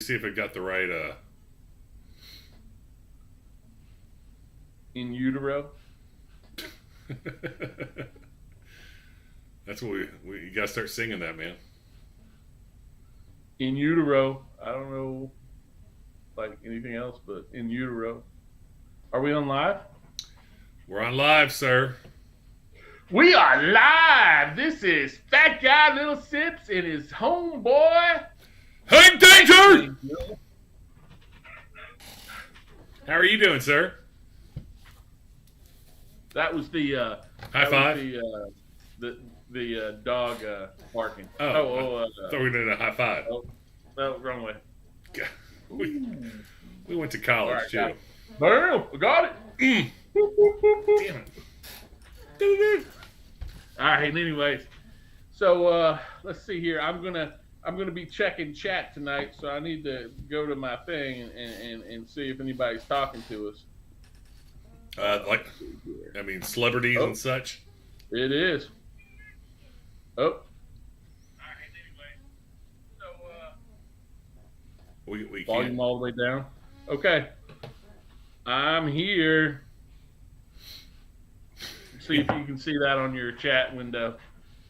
see if it got the right. In utero. That's what we you gotta start singing that, man. In utero. I don't know like anything else, but in utero. Are we on live? We're on live, sir. We are live. This is Fat Guy Little Sips and his homeboy. Hank Danger! How are you doing, sir? That was the high five. The dog barking. I thought we were doing a high five. Oh, no, wrong way. We went to college too. Bam! I got it. Damn it. All right. Anyways, so let's see here. I'm gonna be checking chat tonight, so I need to go to my thing and see if anybody's talking to us. Celebrities and such. It is. Oh. All right. Anyway, so We volume can't. all the way down. Okay. I'm here. See if you can see that on your chat window.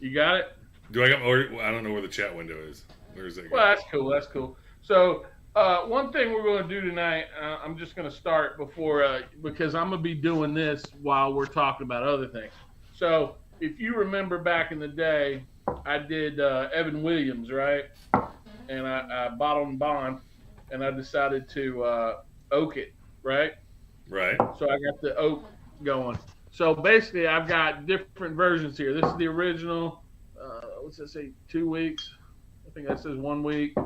You got it? Do I got? I don't know where the chat window is. Where is it? Well, that's cool. That's cool. So, one thing we're going to do tonight, I'm just going to start before, because I'm going to be doing this while we're talking about other things. So, if you remember back in the day, I did Evan Williams, right? And I bought on bond, and I decided to oak it, right? Right. So I got the oak going. So basically, I've got different versions here. This is the original. What's that say? 2 weeks. I think that says 1 week,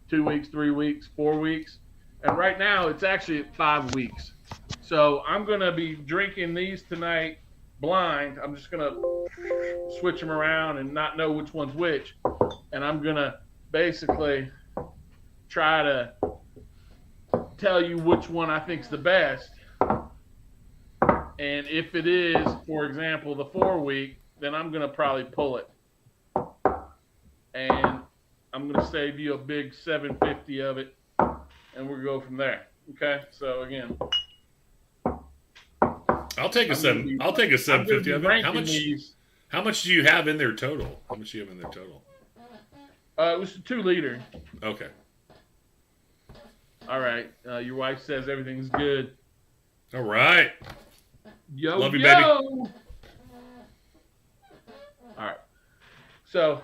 2 weeks, 3 weeks, 4 weeks. And right now, it's actually at 5 weeks. So I'm going to be drinking these tonight blind. I'm just going to switch them around and not know which one's which. And I'm going to basically try to tell you which one I think's the best. And if it is, for example, the 4 week, then I'm going to probably pull it. And I'm going to save you a big 750 of it, and we'll go from there. Okay? So again, I'll take a 750 of it. How much do you have in there total? How much do you have in there total? It was a 2 liter. Okay. All right. Your wife says everything's good. All right. Yo, love you, yo. baby. All right. So,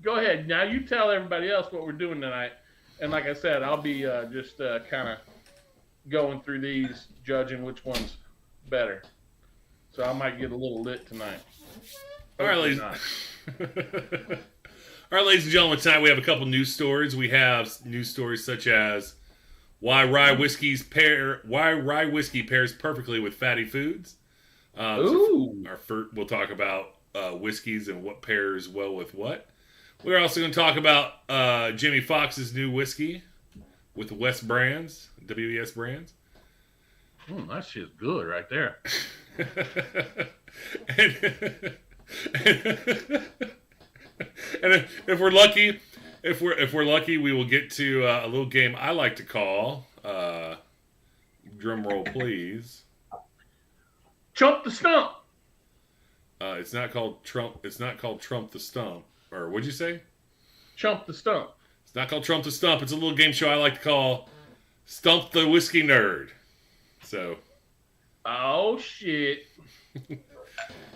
go ahead. Now you tell everybody else what we're doing tonight. And like I said, I'll be just kind of going through these, judging which one's better. So I might get a little lit tonight. All right, ladies. All right, ladies and gentlemen, tonight we have a couple news stories. We have news stories such as why rye whiskey pairs perfectly with fatty foods. Ooh. We'll talk about whiskeys and what pairs well with what. We're also going to talk about Jimmy Fox's new whiskey with the WES brands. That shit's good right there. and if we're lucky, we will get to a little game I like to call. Drum roll, please. Trump the Stump. It's not called Trump. It's not called Trump the Stump. Or what'd you say? Trump the Stump. It's not called Trump the Stump. It's a little game show I like to call Stump the Whiskey Nerd. So. Oh shit.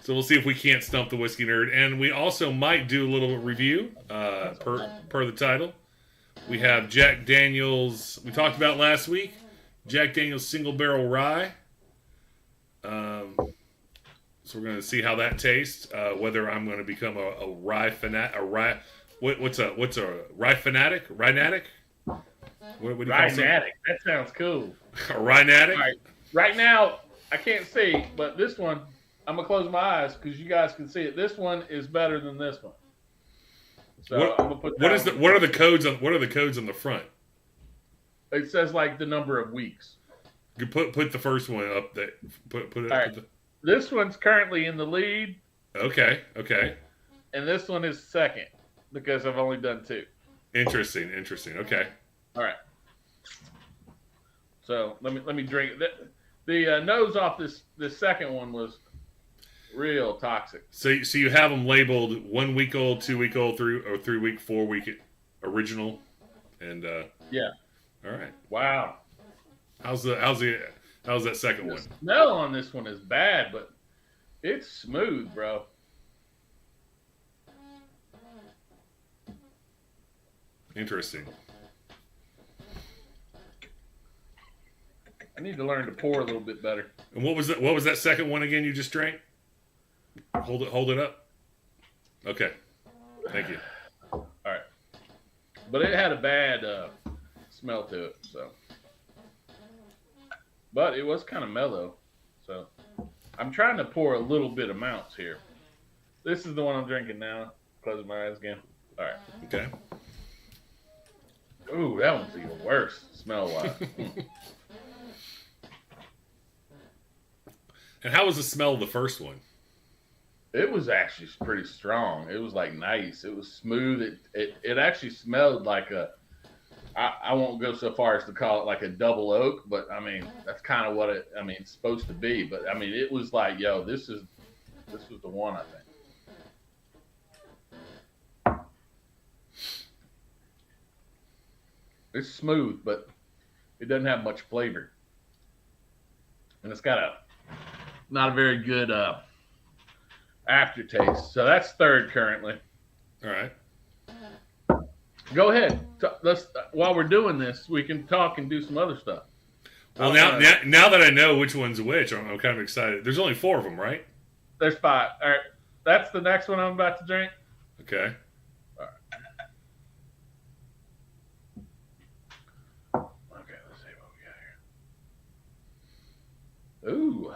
So we'll see if we can't stump the whiskey nerd, and we also might do a little review per the title. We have Jack Daniel's. We talked about last week. Jack Daniel's Single Barrel Rye. So we're going to see how that tastes. Whether I'm going to become a rye fanatic. What's a rye fanatic? Rye-natic? What do you call Rye-natic. That sounds cool. A rye-natic? Right. Right now, I can't see, but this one, I'm gonna close my eyes because you guys can see it. This one is better than this one. So I'm gonna put. What are the codes on the front? It says like the number of weeks. You put the first one up there. Put it. All right. This one's currently in the lead. Okay. And this one is second because I've only done 2. Interesting. Okay. All right. So let me drink it. The nose off this second one was real toxic. So you have them labeled 1 week old, 2 week old, 3 week, 4 week original, and Yeah. all right. Wow. How's that second The one? smell on this one is bad, but it's smooth, bro. Interesting. I need to learn to pour a little bit better. And what was that second one again you just drank? Hold it up. Okay. Thank you. All right. But it had a bad smell to it, so. But it was kind of mellow, so. I'm trying to pour a little bit amounts here. This is the one I'm drinking now. Closing my eyes again. All right. Okay. Ooh, that one's even worse, smell-wise. And how was the smell of the first one? It was actually pretty strong. It was like nice. It was smooth. It actually smelled like I won't go so far as to call it like a double oak, but I mean that's kind of what it's supposed to be. But I mean it was like, yo, this was the one, I think. It's smooth, but it doesn't have much flavor, and it's got not a very good aftertaste. So that's third currently. All right. Go ahead. Let's while we're doing this, we can talk and do some other stuff. Well, now that I know which one's which, I'm kind of excited. There's only 4 of them, right? There's 5. All right. That's the next one I'm about to drink. Okay. All right. Okay, let's see what we got here. Ooh.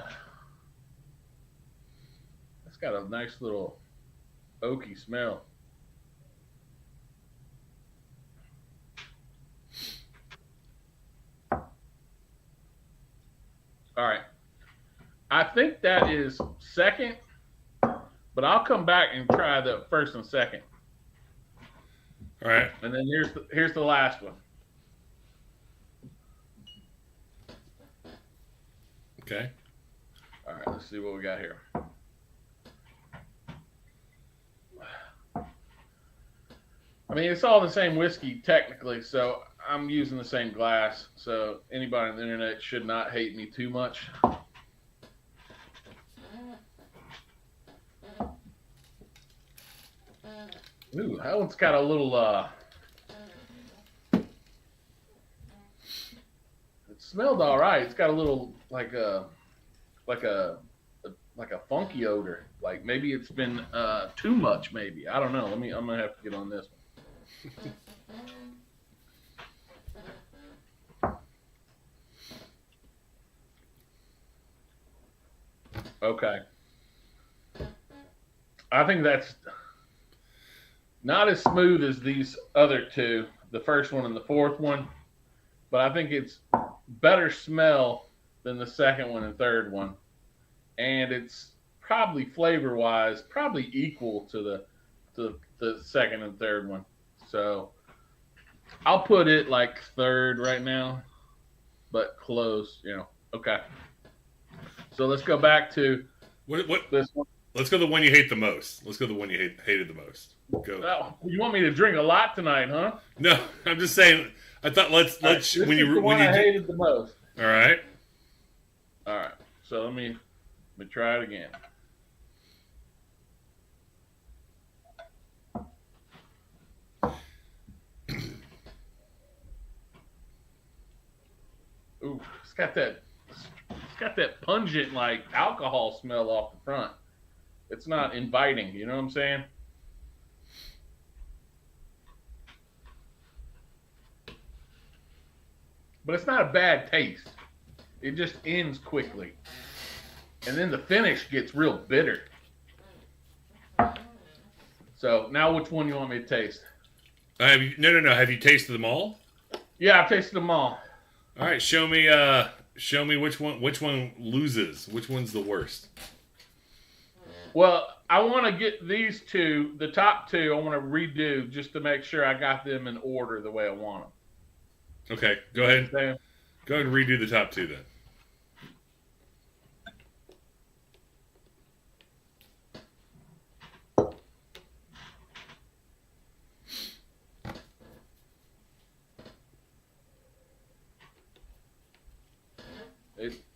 It's got a nice little oaky smell. All right. I think that is second, but I'll come back and try the first and second. All right. And then here's the last one. Okay. All right, let's see what we got here. I mean, it's all the same whiskey technically, so I'm using the same glass. So anybody on the internet should not hate me too much. Ooh, that one's got a little it smelled all right. It's got a little like a funky odor. Like maybe it's been too much maybe. I don't know. I'm going to have to get on this one. Okay. I think that's not as smooth as these other two, the first one and the fourth one, but I think it's better smell than the second one and third one. And it's probably flavor-wise, probably equal to the second and third one. So I'll put it like third right now, but close, Okay. So let's go back to what this one. Let's go the one you hate the most. Let's go the one you hated the most. Go. Oh, you want me to drink a lot tonight, huh? No, I'm just saying. I thought let's This when is you the one when I you hated the most. All right. All right. So let me try it again. Ooh, it's got that pungent like alcohol smell off the front. It's not inviting, you know what I'm saying? But it's not a bad taste. It just ends quickly. And then the finish gets real bitter. So now which one you want me to taste? No. Have you tasted them all? Yeah, I've tasted them all. All right, show me which one loses. Which one's the worst? Well, I want to get these two, the top two, I want to redo just to make sure I got them in order the way I want them. Okay, go ahead. Sam? Go ahead and redo the top two then.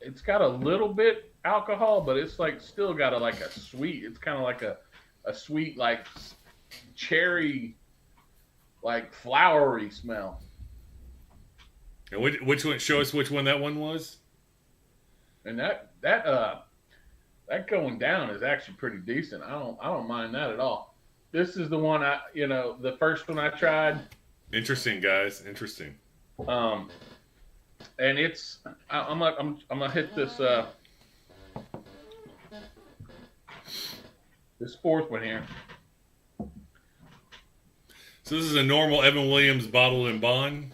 It's got a little bit alcohol, but it's like still got a sweet. It's kind of like a sweet like cherry, like flowery smell. And which one? Show us which one that one was. And that going down is actually pretty decent. I don't mind that at all. This is the one the first one I tried. Interesting, guys. Interesting. And I'm gonna hit this this fourth one here. So this is a normal Evan Williams bottled and bond.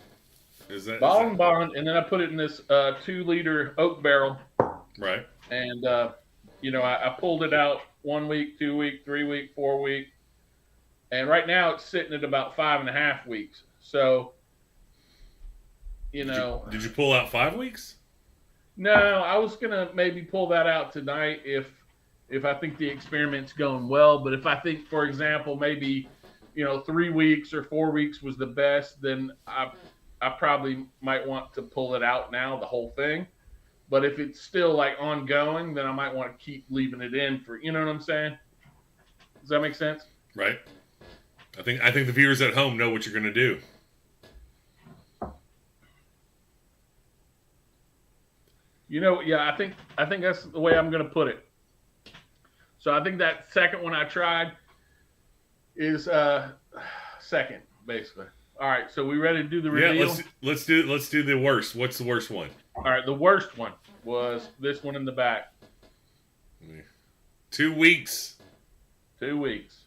Is that bottled and bond? And then I put it in this 2-liter oak barrel. Right. And I pulled it out 1 week, 2 week, 3 week, 4 week, and right now it's sitting at about 5.5 weeks. So, Did you pull out 5 weeks? No, I was gonna maybe pull that out tonight if I think the experiment's going well. But if I think, for example, maybe 3 weeks or 4 weeks was the best, then I probably might want to pull it out now, the whole thing. But if it's still like ongoing, then I might want to keep leaving it in for, you know what I'm saying? Does that make sense? Right. I think the viewers at home know what you're going to do. Yeah, I think that's the way I'm going to put it. So I think that second one I tried is second, basically. All right, so we ready to do the reveal? Yeah, let's do the worst. What's the worst one? All right, the worst one was this one in the back. 2 weeks. 2 weeks.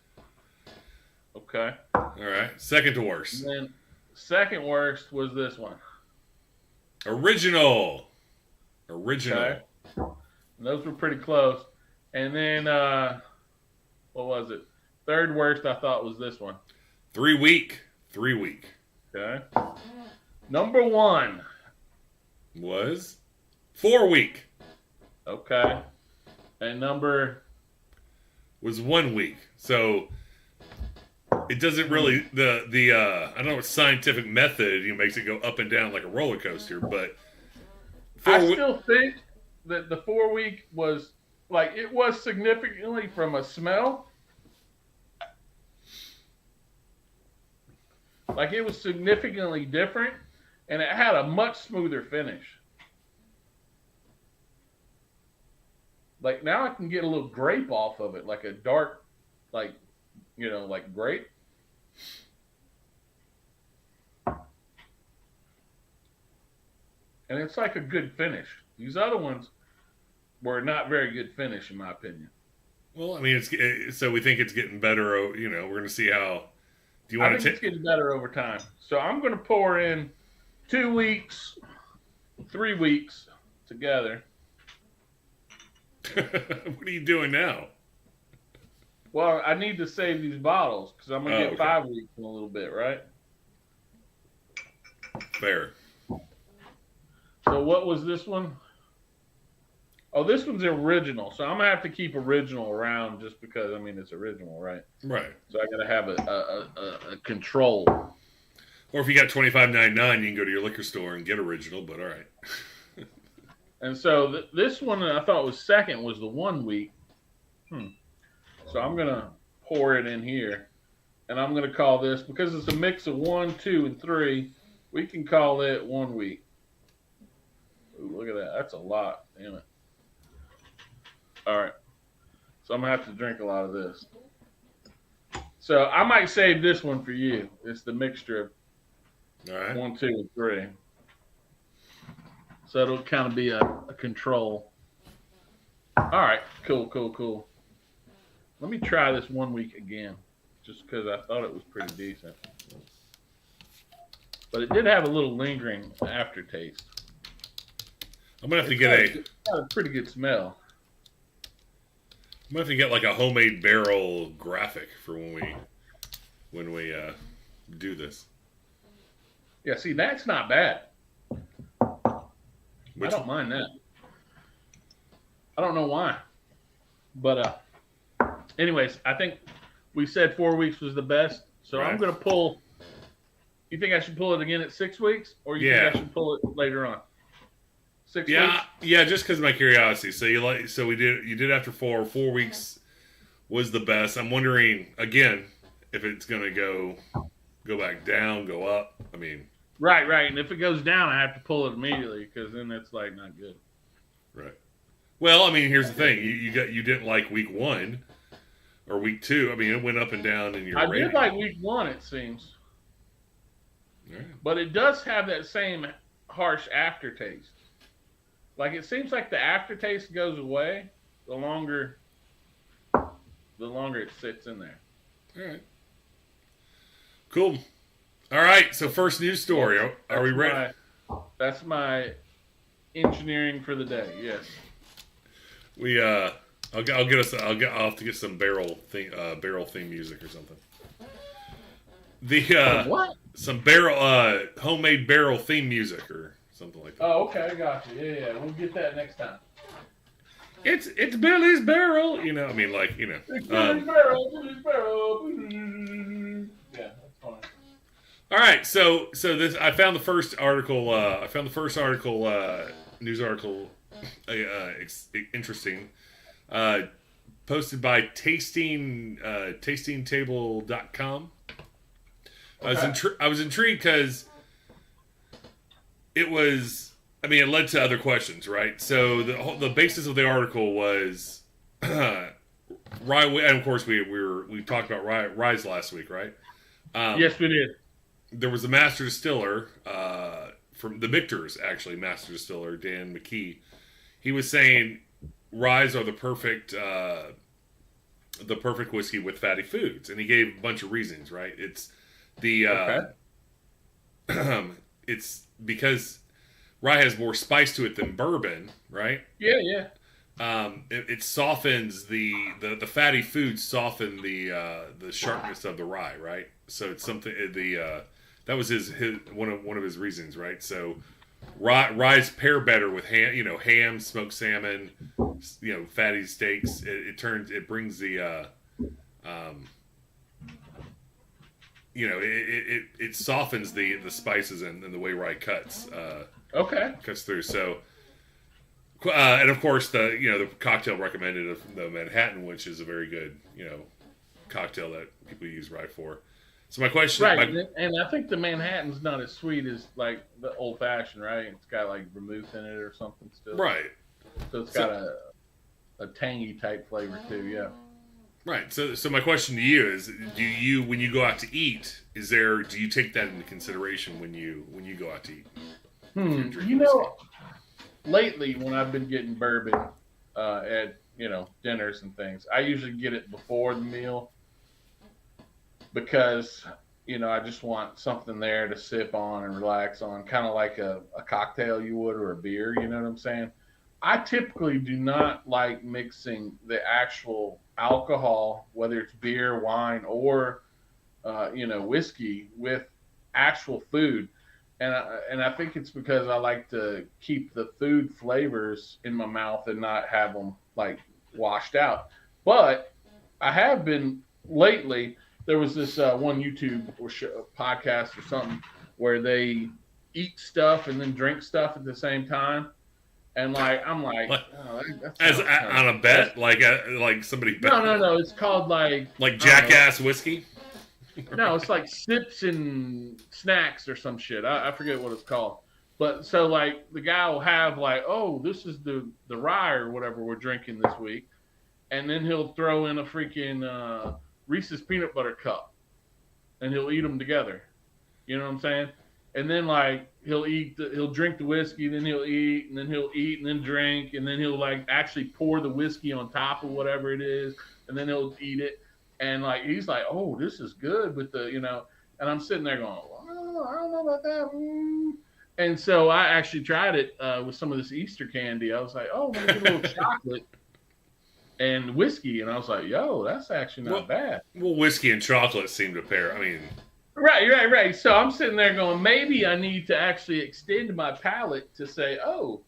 Okay. All right. Second to worst. And then second worst was this one. Original. Okay. And those were pretty close. And then what was it? Third worst I thought was this one. 3 week. Okay. Number one was 4 week. Okay. And number was 1 week. So it doesn't really I don't know what scientific method makes it go up and down like a roller coaster, but I still think that the 4 week was like it was significantly from a smell. Like it was significantly different, and it had a much smoother finish. Like now I can get a little grape off of it, like a dark, like grape. And it's like a good finish. These other ones were not very good finish, in my opinion. Well, I mean, so we think it's getting better. We're going to see how. Do you want I think it's getting better over time. So I'm going to pour in 2 weeks, 3 weeks together. What are you doing now? Well, I need to save these bottles because I'm going to get 5 weeks in a little bit, right? Fair. So what was this one? Oh, this one's original. So I'm going to have to keep original around just because, it's original, right? Right. So I got to have a control. Or if you got $25.99, you can go to your liquor store and get original, but all right. And so this one I thought was second was the 1 week. So I'm going to pour it in here. And I'm going to call this, because it's a mix of 1, 2, and 3, we can call it 1 week. Ooh, look at that. That's a lot. Damn it. All right. So I'm going to have to drink a lot of this. So I might save this one for you. It's the mixture of all right. 1, 2, and 3. So it'll kind of be a control. All right. Cool. Let me try this 1 week again, just because I thought it was pretty decent. But it did have a little lingering aftertaste. I'm going to have to get It's got a pretty good smell. I'm going to have to get like a homemade barrel graphic for when we do this. Yeah, see, that's not bad. Which, I don't mind that. I don't know why. But anyways, I think we said 4 weeks was the best. So I'm right. going to pull. You think I should pull it again at 6 weeks? Or you Yeah. think I should pull it later on? 6 weeks? Yeah, just because of my curiosity. So you did after 4. 4 weeks was the best. I'm wondering, again, if it's going to go back down, go up. I mean. Right. And if it goes down, I have to pull it immediately because then it's like not good. Right. Well, I mean, here's the thing: you didn't like week 1 or week 2. I mean, it went up and down in your. I rating. did like week 1, it seems, Right. but it does have that same harsh aftertaste. Like it seems like the aftertaste goes away the longer it sits in there. All right. Cool. All right. So first news story. Are we ready? That's my engineering for the day. Yes. I'll have to get some barrel theme music or something. What? Some barrel homemade barrel theme music or something like that. Oh, okay, I got you. Yeah, we'll get that next time. It's Billy's barrel, you know. I mean, like, you know. It's Billy's barrel. Yeah, that's fine. All right, so this I found the first article. News article, interesting. Posted by tastingtable.com. Okay. I was intrigued because it was. I mean, it led to other questions, right? So the basis of the article was rye, and of course we talked about ryes last week, right? Yes, we did. There was a master distiller from the Victor's, actually, master distiller Dan McKee. He was saying ryes are the perfect whiskey with fatty foods, and he gave a bunch of reasons, right? It's it's because rye has more spice to it than bourbon, right? Yeah. It softens the fatty foods soften the sharpness of the rye, right? So it's something that was his one of his reasons, right? So ryes pair better with ham, smoked salmon, fatty steaks. It brings the it softens the spices and the way rye cuts. Cuts through. So, and of course the cocktail recommended of the Manhattan, which is a very good cocktail that people use rye for. So my question, and I think the Manhattan's not as sweet as like the old fashioned, right? It's got like vermouth in it or something still, right? So it's got a tangy type flavor too, yeah. Right. So my question to you is: do you, when you go out to eat, do you take that into consideration when you go out to eat? Lately when I've been getting bourbon at dinners and things, I usually get it before the meal because I just want something there to sip on and relax on, kind of like a cocktail you would or a beer. You know what I'm saying? I typically do not like mixing the actual alcohol, whether it's beer, wine, or whiskey, with actual food. And I think it's because I like to keep the food flavors in my mouth and not have them like washed out. But I have been lately. There was this one YouTube or podcast or something where they eat stuff and then drink stuff at the same time. And I'm like, on a bet, like somebody bet. No. It's called like Jackass whiskey. No, it's like sips and snacks or some shit. I forget what it's called. But so like the guy will have like, oh, this is the rye or whatever we're drinking this week, and then he'll throw in a freaking Reese's peanut butter cup, and he'll eat them together. You know what I'm saying? And then like he'll drink the whiskey, then he'll eat, and then he'll eat, and then drink, and then he'll like actually pour the whiskey on top of whatever it is, and then he'll eat it. And like he's like, oh, this is good with the and I'm sitting there going, well, I don't know about that. And so I actually tried it with some of this Easter candy. I was like, oh, let me get a little chocolate and whiskey, and I was like, yo, that's actually not bad. Well, whiskey and chocolate seem to pair. I mean, Right. So I'm sitting there going, maybe I need to actually extend my palate to say, oh,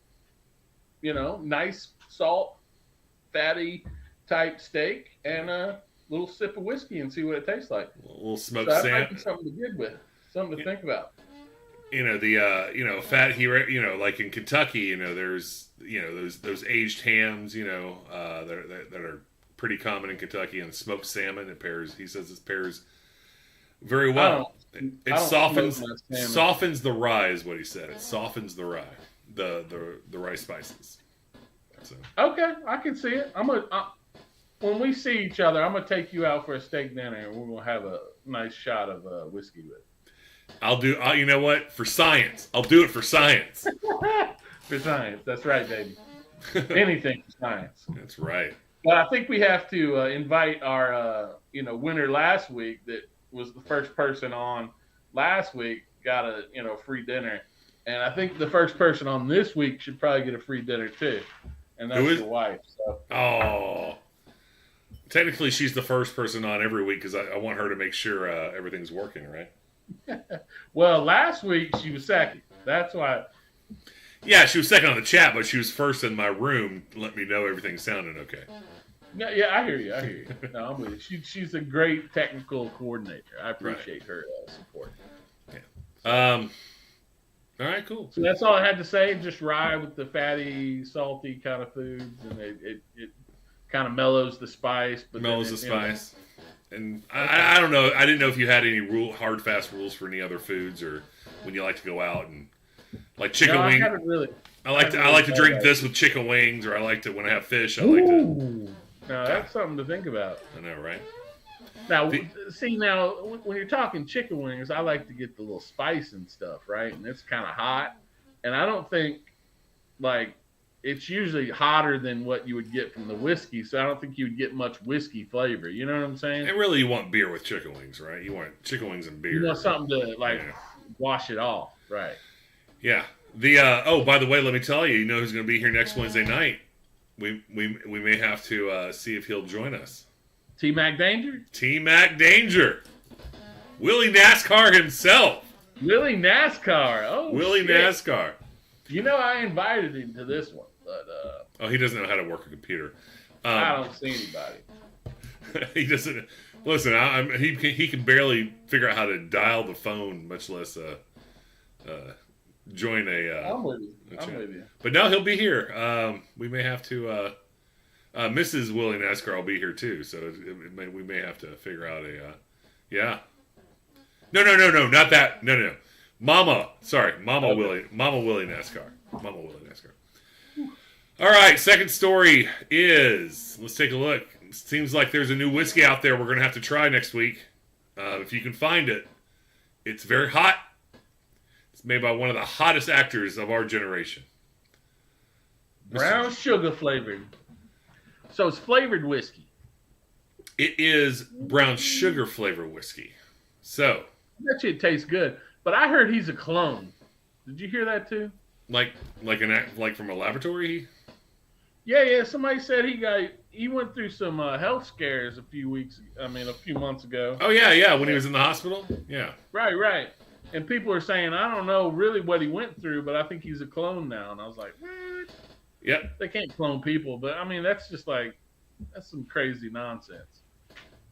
nice salt, fatty type steak and a little sip of whiskey and see what it tastes like. A little So smoked that might be salmon. something to good with, something to think about. Fat here, like in Kentucky, there's those aged hams, that are pretty common in Kentucky, and smoked salmon. He says it pairs very well. It softens the rye, is what he said. It softens the rye, the rye spices. So. Okay, I can see it. When we see each other, I'm gonna take you out for a steak dinner, and we're gonna have a nice shot of whiskey with it. You know what? For science. I'll do it for science. For science. That's right, baby. Anything for science. That's right. But I think we have to invite our, winner last week that was the first person on last week got a, free dinner. And I think the first person on this week should probably get a free dinner too. And that's your wife. So. Oh. Technically, she's the first person on every week because I want her to make sure everything's working, right? Well, last week she was second. That's why. Yeah, she was second on the chat, but she was first in my room to let me know everything's sounding okay. Yeah, I hear you. No, I'm with you. She's a great technical coordinator. I appreciate her support. Yeah. All right, cool. So that's all I had to say. Just rye with the fatty, salty kind of foods, and it kind of mellows the spice. But mellows the spice. And I don't know. I didn't know if you had any hard, fast rules for any other foods, or when you like to go out and like chicken wings. I like to drink this with chicken wings, or I like to when I have fish. I like to. Now that's something to think about. I know, right? Now, when you're talking chicken wings, I like to get the little spice and stuff, right? And it's kind of hot, and I don't think it's usually hotter than what you would get from the whiskey, so I don't think you would get much whiskey flavor. You know what I'm saying? And really, you want beer with chicken wings, right? You want chicken wings and beer. You want something to wash it off, right? Yeah. By the way, let me tell you, who's going to be here next Wednesday night? We may have to see if he'll join us. T-Mac Danger? T-Mac Danger. Willie NASCAR himself. Willie NASCAR. Oh, Willie NASCAR. I invited him to this one, but he doesn't know how to work a computer. I don't see anybody. He doesn't. Listen, he can barely figure out how to dial the phone, much less join a. I'm with you. But no, he'll be here. We may have to. Mrs. Willie NASCAR will be here too, so we may have to figure out a. Yeah. No, not that. No. Mama Willie NASCAR. Mama Willie NASCAR. All right, second story is, let's take a look. It seems like there's a new whiskey out there we're going to have to try next week. If you can find it. It's very hot. It's made by one of the hottest actors of our generation. Brown sugar flavored. So it's flavored whiskey. It is brown sugar flavored whiskey. So. I bet you it tastes good. But I heard he's a clone. Did you hear that too? Like from a laboratory? Yeah. Somebody said he went through some health scares a few months ago. Oh yeah, when he was in the hospital. Yeah. Right. And people are saying I don't know really what he went through, but I think he's a clone now. And I was like, what? Yep. They can't clone people, but I mean that's just that's some crazy nonsense.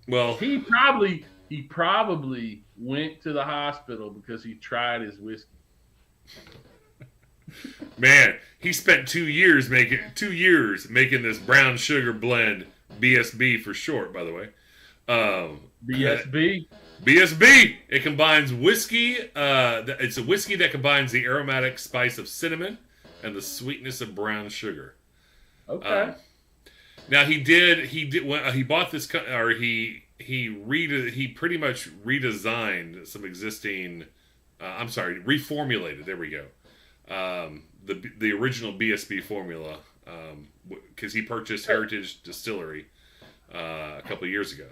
Well, he probably went to the hospital because he tried his whiskey. Man, he spent 2 years making this brown sugar blend, BSB for short, by the way. BSB. BSB. It combines whiskey. It's a whiskey that combines the aromatic spice of cinnamon and the sweetness of brown sugar. Okay. Now he bought this, or he pretty much redesigned some existing. Reformulated. There we go. The original BSB formula, because he purchased Heritage Distillery a couple of years ago.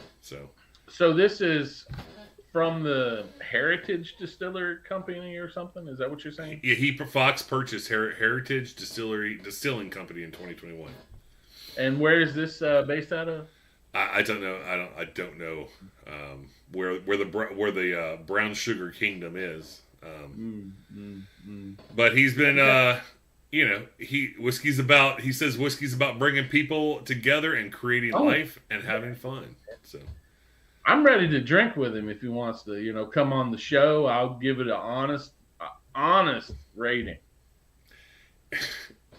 So this is from the Heritage Distiller Company or something? Is that what you're saying? Yeah, Fox purchased Heritage Distilling Company in 2021. And where is this based out of? I don't know. I don't know where the brown sugar kingdom is. But he's been he says whiskey's about bringing people together and creating life and having fun. So I'm ready to drink with him if he wants to, come on the show. I'll give it an honest rating.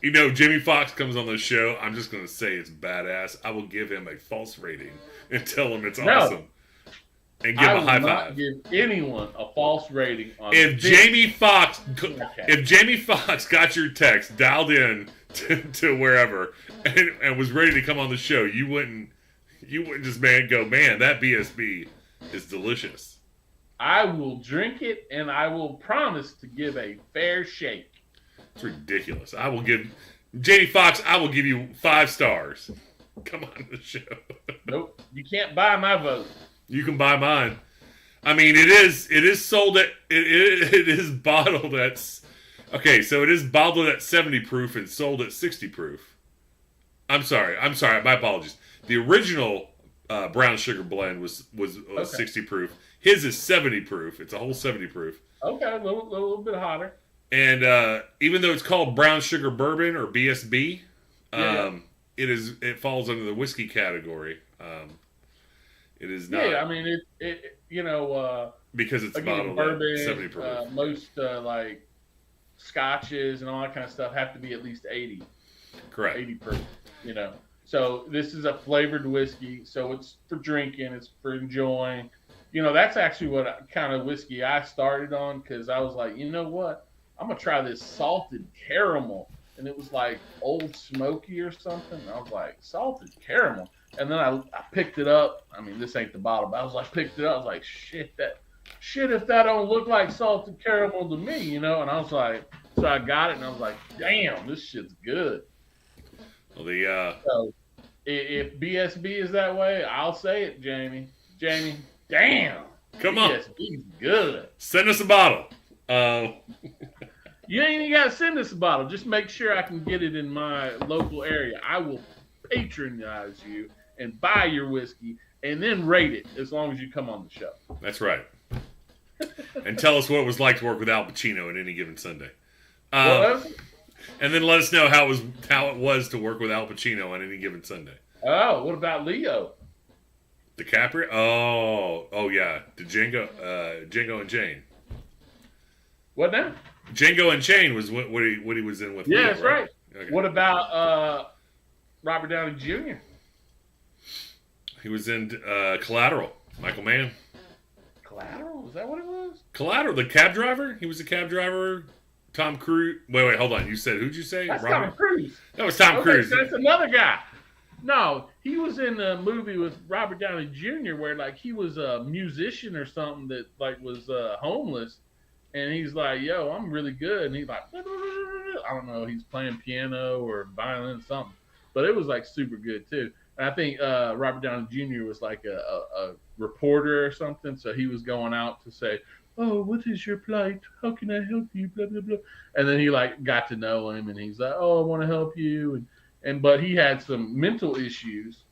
Jimmy Fox comes on the show. I'm just going to say it's badass. I will give him a false rating and tell him it's awesome. And give him a high five. I will not give anyone a false rating on if Jamie Fox got your text dialed in to wherever and was ready to come on the show, you wouldn't just go, man, that BSB is delicious. I will drink it and I will promise to give a fair shake. It's ridiculous. I will give Jamie Fox. I will give you 5 stars. Come on the show. Nope, you can't buy my vote. You can buy mine. I mean, it is sold at it is bottled at. Okay, so it is bottled at 70 proof and sold at 60 proof. I'm sorry. My apologies. The original brown sugar blend was 60 proof. His is 70 proof. It's a whole 70 proof. Okay, a little bit hotter. And even though it's called brown sugar bourbon or BSB, it falls under the whiskey category. It is not. Yeah, I mean because it's bottled bourbon, at 70 proof. Most like scotches and all that kind of stuff have to be at least 80. Correct. 80 proof. So this is a flavored whiskey, so it's for drinking, it's for enjoying. That's actually what kind of whiskey I started on, because I was like, you know what? I'm going to try this salted caramel. And it was like Old Smoky or something. And I was like, salted caramel. And then I picked it up. I mean, this ain't the bottle, but I was like, picked it up. I was like, shit, if that don't look like salted caramel to me, And I was like, so I got it and I was like, damn, this shit's good. Well, so if BSB is that way, I'll say it, Jamie. Jamie, damn. Come on. BSB's good. Send us a bottle. You ain't even got to send us a bottle. Just make sure I can get it in my local area. I will patronize you and buy your whiskey and then rate it as long as you come on the show. That's right. And tell us what it was like to work with Al Pacino on any given Sunday. And then let us know how it was to work with Al Pacino on any given Sunday. Oh, what about Leo? DiCaprio? Oh yeah. Django and Jane. What now? Django Unchained was what he was in with. Yeah, Leo, that's right. Okay. What about Robert Downey Jr.? He was in Collateral. Michael Mann. Collateral? Is that what it was? Collateral, the cab driver. He was a cab driver. Tom Cruise. Wait, hold on. You said who'd you say? That's Tom Cruise. That was Tom Cruise. So that's another guy. No, he was in a movie with Robert Downey Jr. where like he was a musician or something that like was homeless. And he's like, yo, I'm really good. And he's like, I don't know, he's playing piano or violin or something. But it was like super good too. And I think Robert Downey Jr. was like a reporter or something. So he was going out to say, oh, what is your plight? How can I help you? Blah, blah, blah. And then he like got to know him and he's like, oh, I want to help you. But he had some mental issues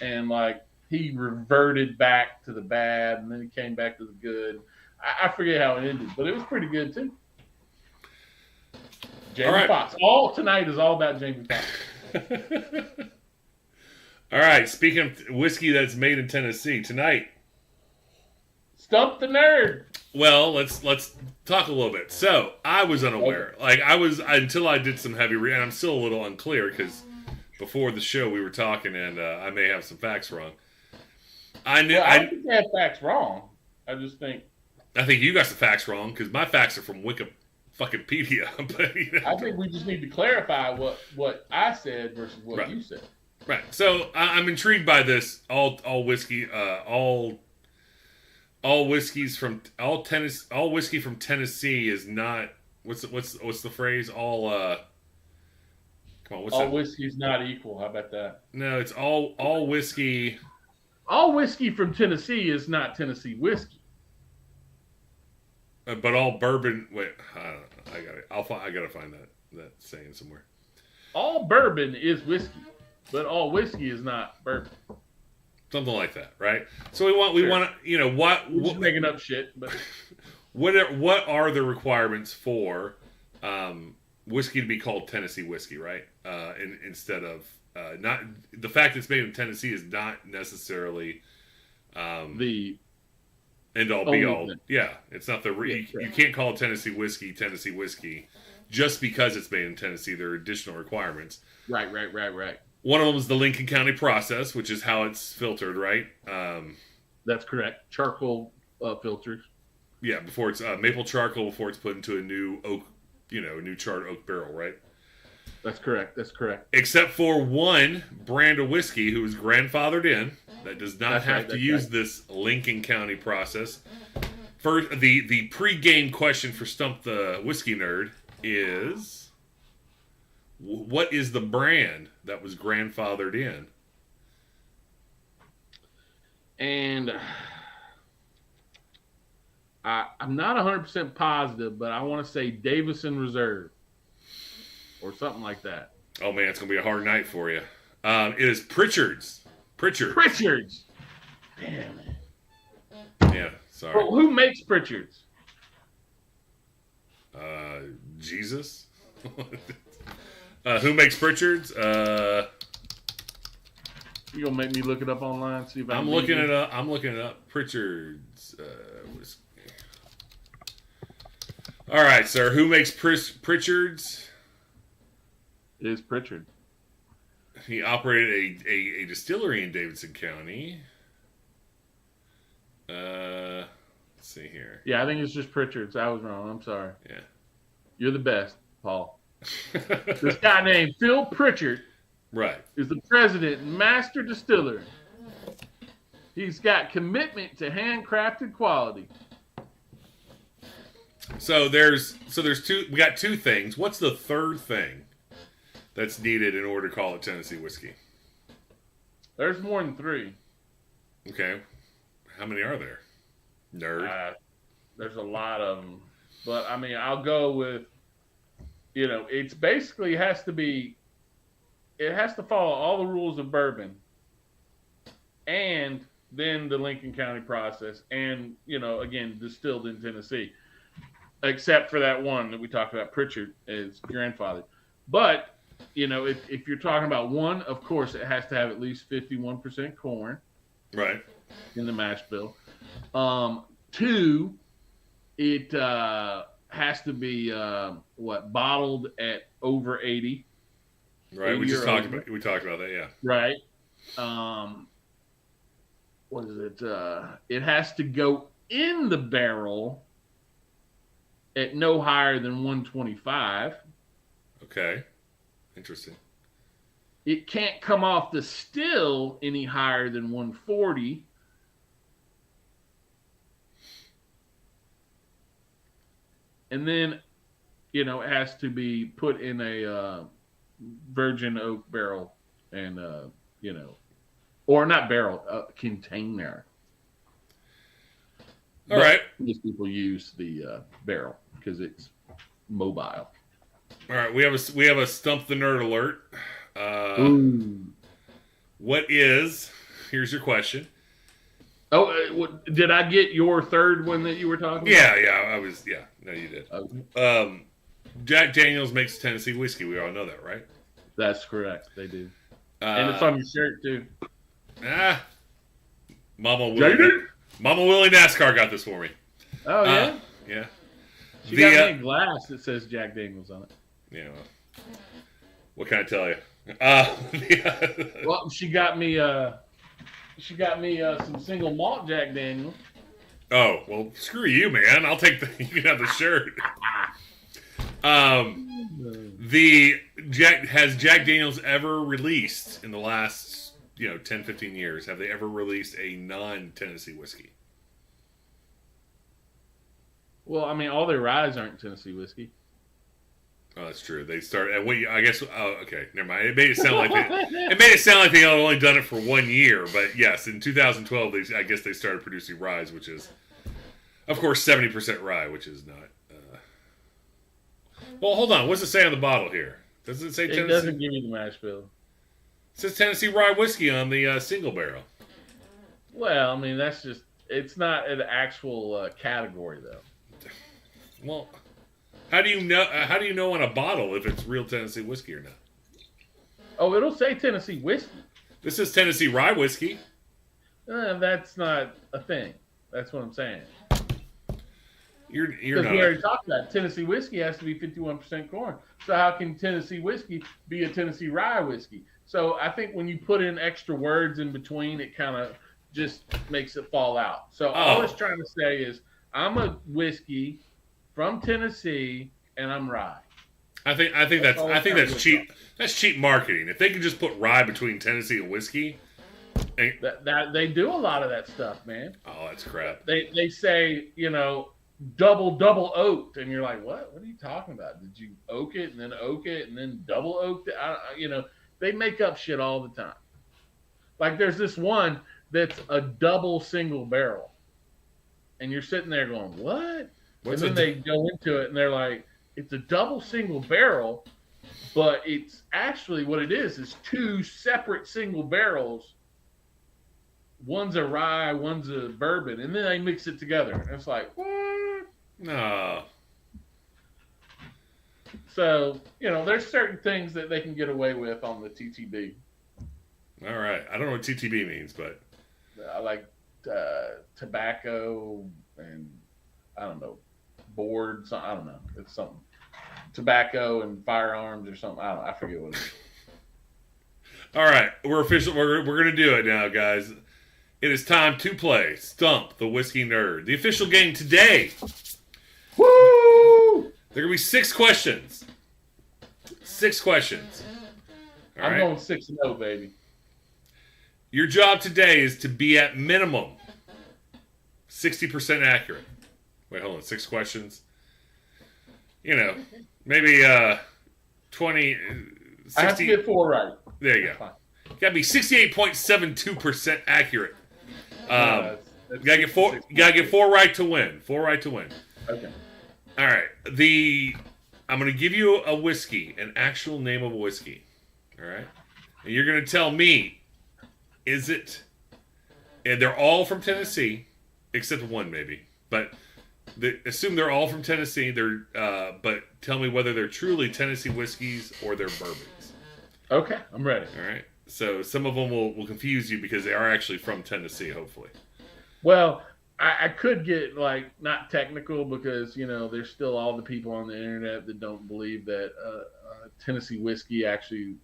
and like he reverted back to the bad and then he came back to the good. I forget how it ended, but it was pretty good too. Jamie Foxx. All tonight is all about Jamie Foxx. All right. Speaking of whiskey that's made in Tennessee, tonight. Stump the nerd. Well, let's talk a little bit. So I was unaware. Like until I did some heavy reading. I'm still a little unclear because before the show we were talking and I may have some facts wrong. I don't think I have facts wrong. I just think. I think you got some facts wrong because my facts are from Wikipedia. But, I think we just need to clarify what I said versus what you said. Right. So I'm intrigued by this. All whiskey from Tennessee is not. What's the phrase? All. Come on. What's all whiskey's not equal. How about that? No, it's all whiskey. All whiskey from Tennessee is not Tennessee whiskey. But all bourbon. Wait, I don't know. I gotta find that saying somewhere. All bourbon is whiskey, but all whiskey is not bourbon. something like that, right? So we want We're just making up shit, but what are the requirements for whiskey to be called Tennessee whiskey, right? Instead of not the fact it's made in Tennessee is not necessarily the end all be all. thing. Yeah, it's not you can't call Tennessee whiskey just because it's made in Tennessee. There are additional requirements. Right. One of them is the Lincoln County process, which is how it's filtered, right? That's correct. Charcoal filters. Yeah, before it's maple charcoal before it's put into a new oak, new charred oak barrel, right? That's correct. Except for one brand of whiskey who is grandfathered in that does not have to use this Lincoln County process. First, the pre-game question for Stump the Whiskey Nerd is, what is the brand that was grandfathered in? And I'm not 100% positive, but I want to say Davison Reserve or something like that. Oh, man, it's going to be a hard night for you. It is Pritchard's. Pritchard's. Damn it. Yeah, sorry. Well, who makes Pritchard's? Jesus. Who makes Pritchard's? You gonna make me look it up online? See if I'm looking it up. I'm looking it up. Pritchard's whiskey. All right, sir. Who makes Pritchard's? It is Pritchard. He operated a distillery in Davidson County. Let's see here. Yeah, I think it's just Pritchard's. I was wrong. I'm sorry. Yeah. You're the best, Paul. This guy named Phil Pritchard is the president and master distiller. He's got commitment to handcrafted quality. So there's two. We got two things. What's the third thing that's needed in order to call it Tennessee whiskey? There's more than three. Okay. How many are there? Nerd. There's a lot of them. But, I mean, I'll go with, it's basically it has to follow all the rules of bourbon and then the Lincoln County process and, again, distilled in Tennessee. Except for that one that we talked about, Pritchard, is grandfather. But, if you're talking about one, of course, it has to have at least 51% corn. Right. In the mash bill. Two, it has to be bottled at over 80. Right. We talked about that. Yeah. Right. What is it? It has to go in the barrel at no higher than 125. Okay. Interesting. It can't come off the still any higher than 140. And then, it has to be put in a virgin oak barrel and, or not barrel, container. All right. Most people use the barrel because it's mobile. All right. We have a Stump the Nerd alert. Here's your question. Oh, did I get your third one that you were talking about? Yeah, no, you did. Okay. Jack Daniels makes Tennessee whiskey. We all know that, right? That's correct. They do. And it's on your shirt, too. Mama Willie NASCAR got this for me. Oh, yeah? Yeah. She got me a glass that says Jack Daniels on it. Yeah, well, what can I tell you? Well, she got me some single malt Jack Daniels. Oh, well, screw you, man. I'll take you can have the shirt. Has Jack Daniels ever released in the last, 10, 15 years, have they ever released a non-Tennessee whiskey? Well, I mean, all their ryes aren't Tennessee whiskey. Oh, that's true. They started. I guess. Oh, okay. Never mind. It made it sound like they had only done it for 1 year. But yes, in 2012, I guess they started producing ryes, which is, of course, 70% rye, which is not. Well, hold on. What's it say on the bottle here? Does it say Tennessee? It doesn't give you the mash bill. It says Tennessee rye whiskey on the single barrel. Well, I mean, that's just, it's not an actual category, though. Well, how do you know? How do you know on a bottle if it's real Tennessee whiskey or not? Oh, it'll say Tennessee whiskey. This is Tennessee rye whiskey. That's not a thing. That's what I'm saying. You're Because not. we already talked about it. Tennessee whiskey has to be 51% corn. So how can Tennessee whiskey be a Tennessee rye whiskey? So I think when you put in extra words in between, it kind of just makes it fall out. So all it's trying to say is I'm a whiskey from Tennessee and I'm rye. I think that's cheap. That's cheap marketing. If they could just put rye between Tennessee and whiskey, That they do a lot of that stuff, man. oh, that's crap. They say, double oaked, and you're like, what are you talking about? Did you oak it and then oak it and then double oaked it? They make up shit all the time. Like there's this one that's a double single barrel, and you're sitting there going, what? And then they go into it and they're like, it's a double single barrel, but it's actually what it is two separate single barrels. One's a rye, one's a bourbon, and then they mix it together. And it's like, what? No. So, there's certain things that they can get away with on the TTB. All right. I don't know what TTB means, but I like tobacco and, I don't know, boards. I don't know. It's something. Tobacco and firearms or something. I don't know. I forget what it is. all right. We're official. We're going to do it now, guys. It is time to play Stump the Whiskey Nerd. The official game today. Woo! There are going to be 6 questions. 6 questions. All I'm right? going 6-0, baby. Your job today is to be at minimum 60% accurate. Wait, hold on. 6 questions. Maybe 20, 60. I have to get 4 right. There you go. Got to be 68.72% accurate. You gotta get 4. You gotta get 4 right to win. 4 right to win. Okay. All right. I'm gonna give you a whiskey, an actual name of a whiskey. All right. And you're gonna tell me, is it? And they're all from Tennessee, except one maybe. But assume they're all from Tennessee. But tell me whether they're truly Tennessee whiskeys or they're bourbons. Okay, I'm ready. All right. So some of them will confuse you because they are actually from Tennessee, hopefully. Well, I could get not technical because there's still all the people on the internet that don't believe that Tennessee whiskey actually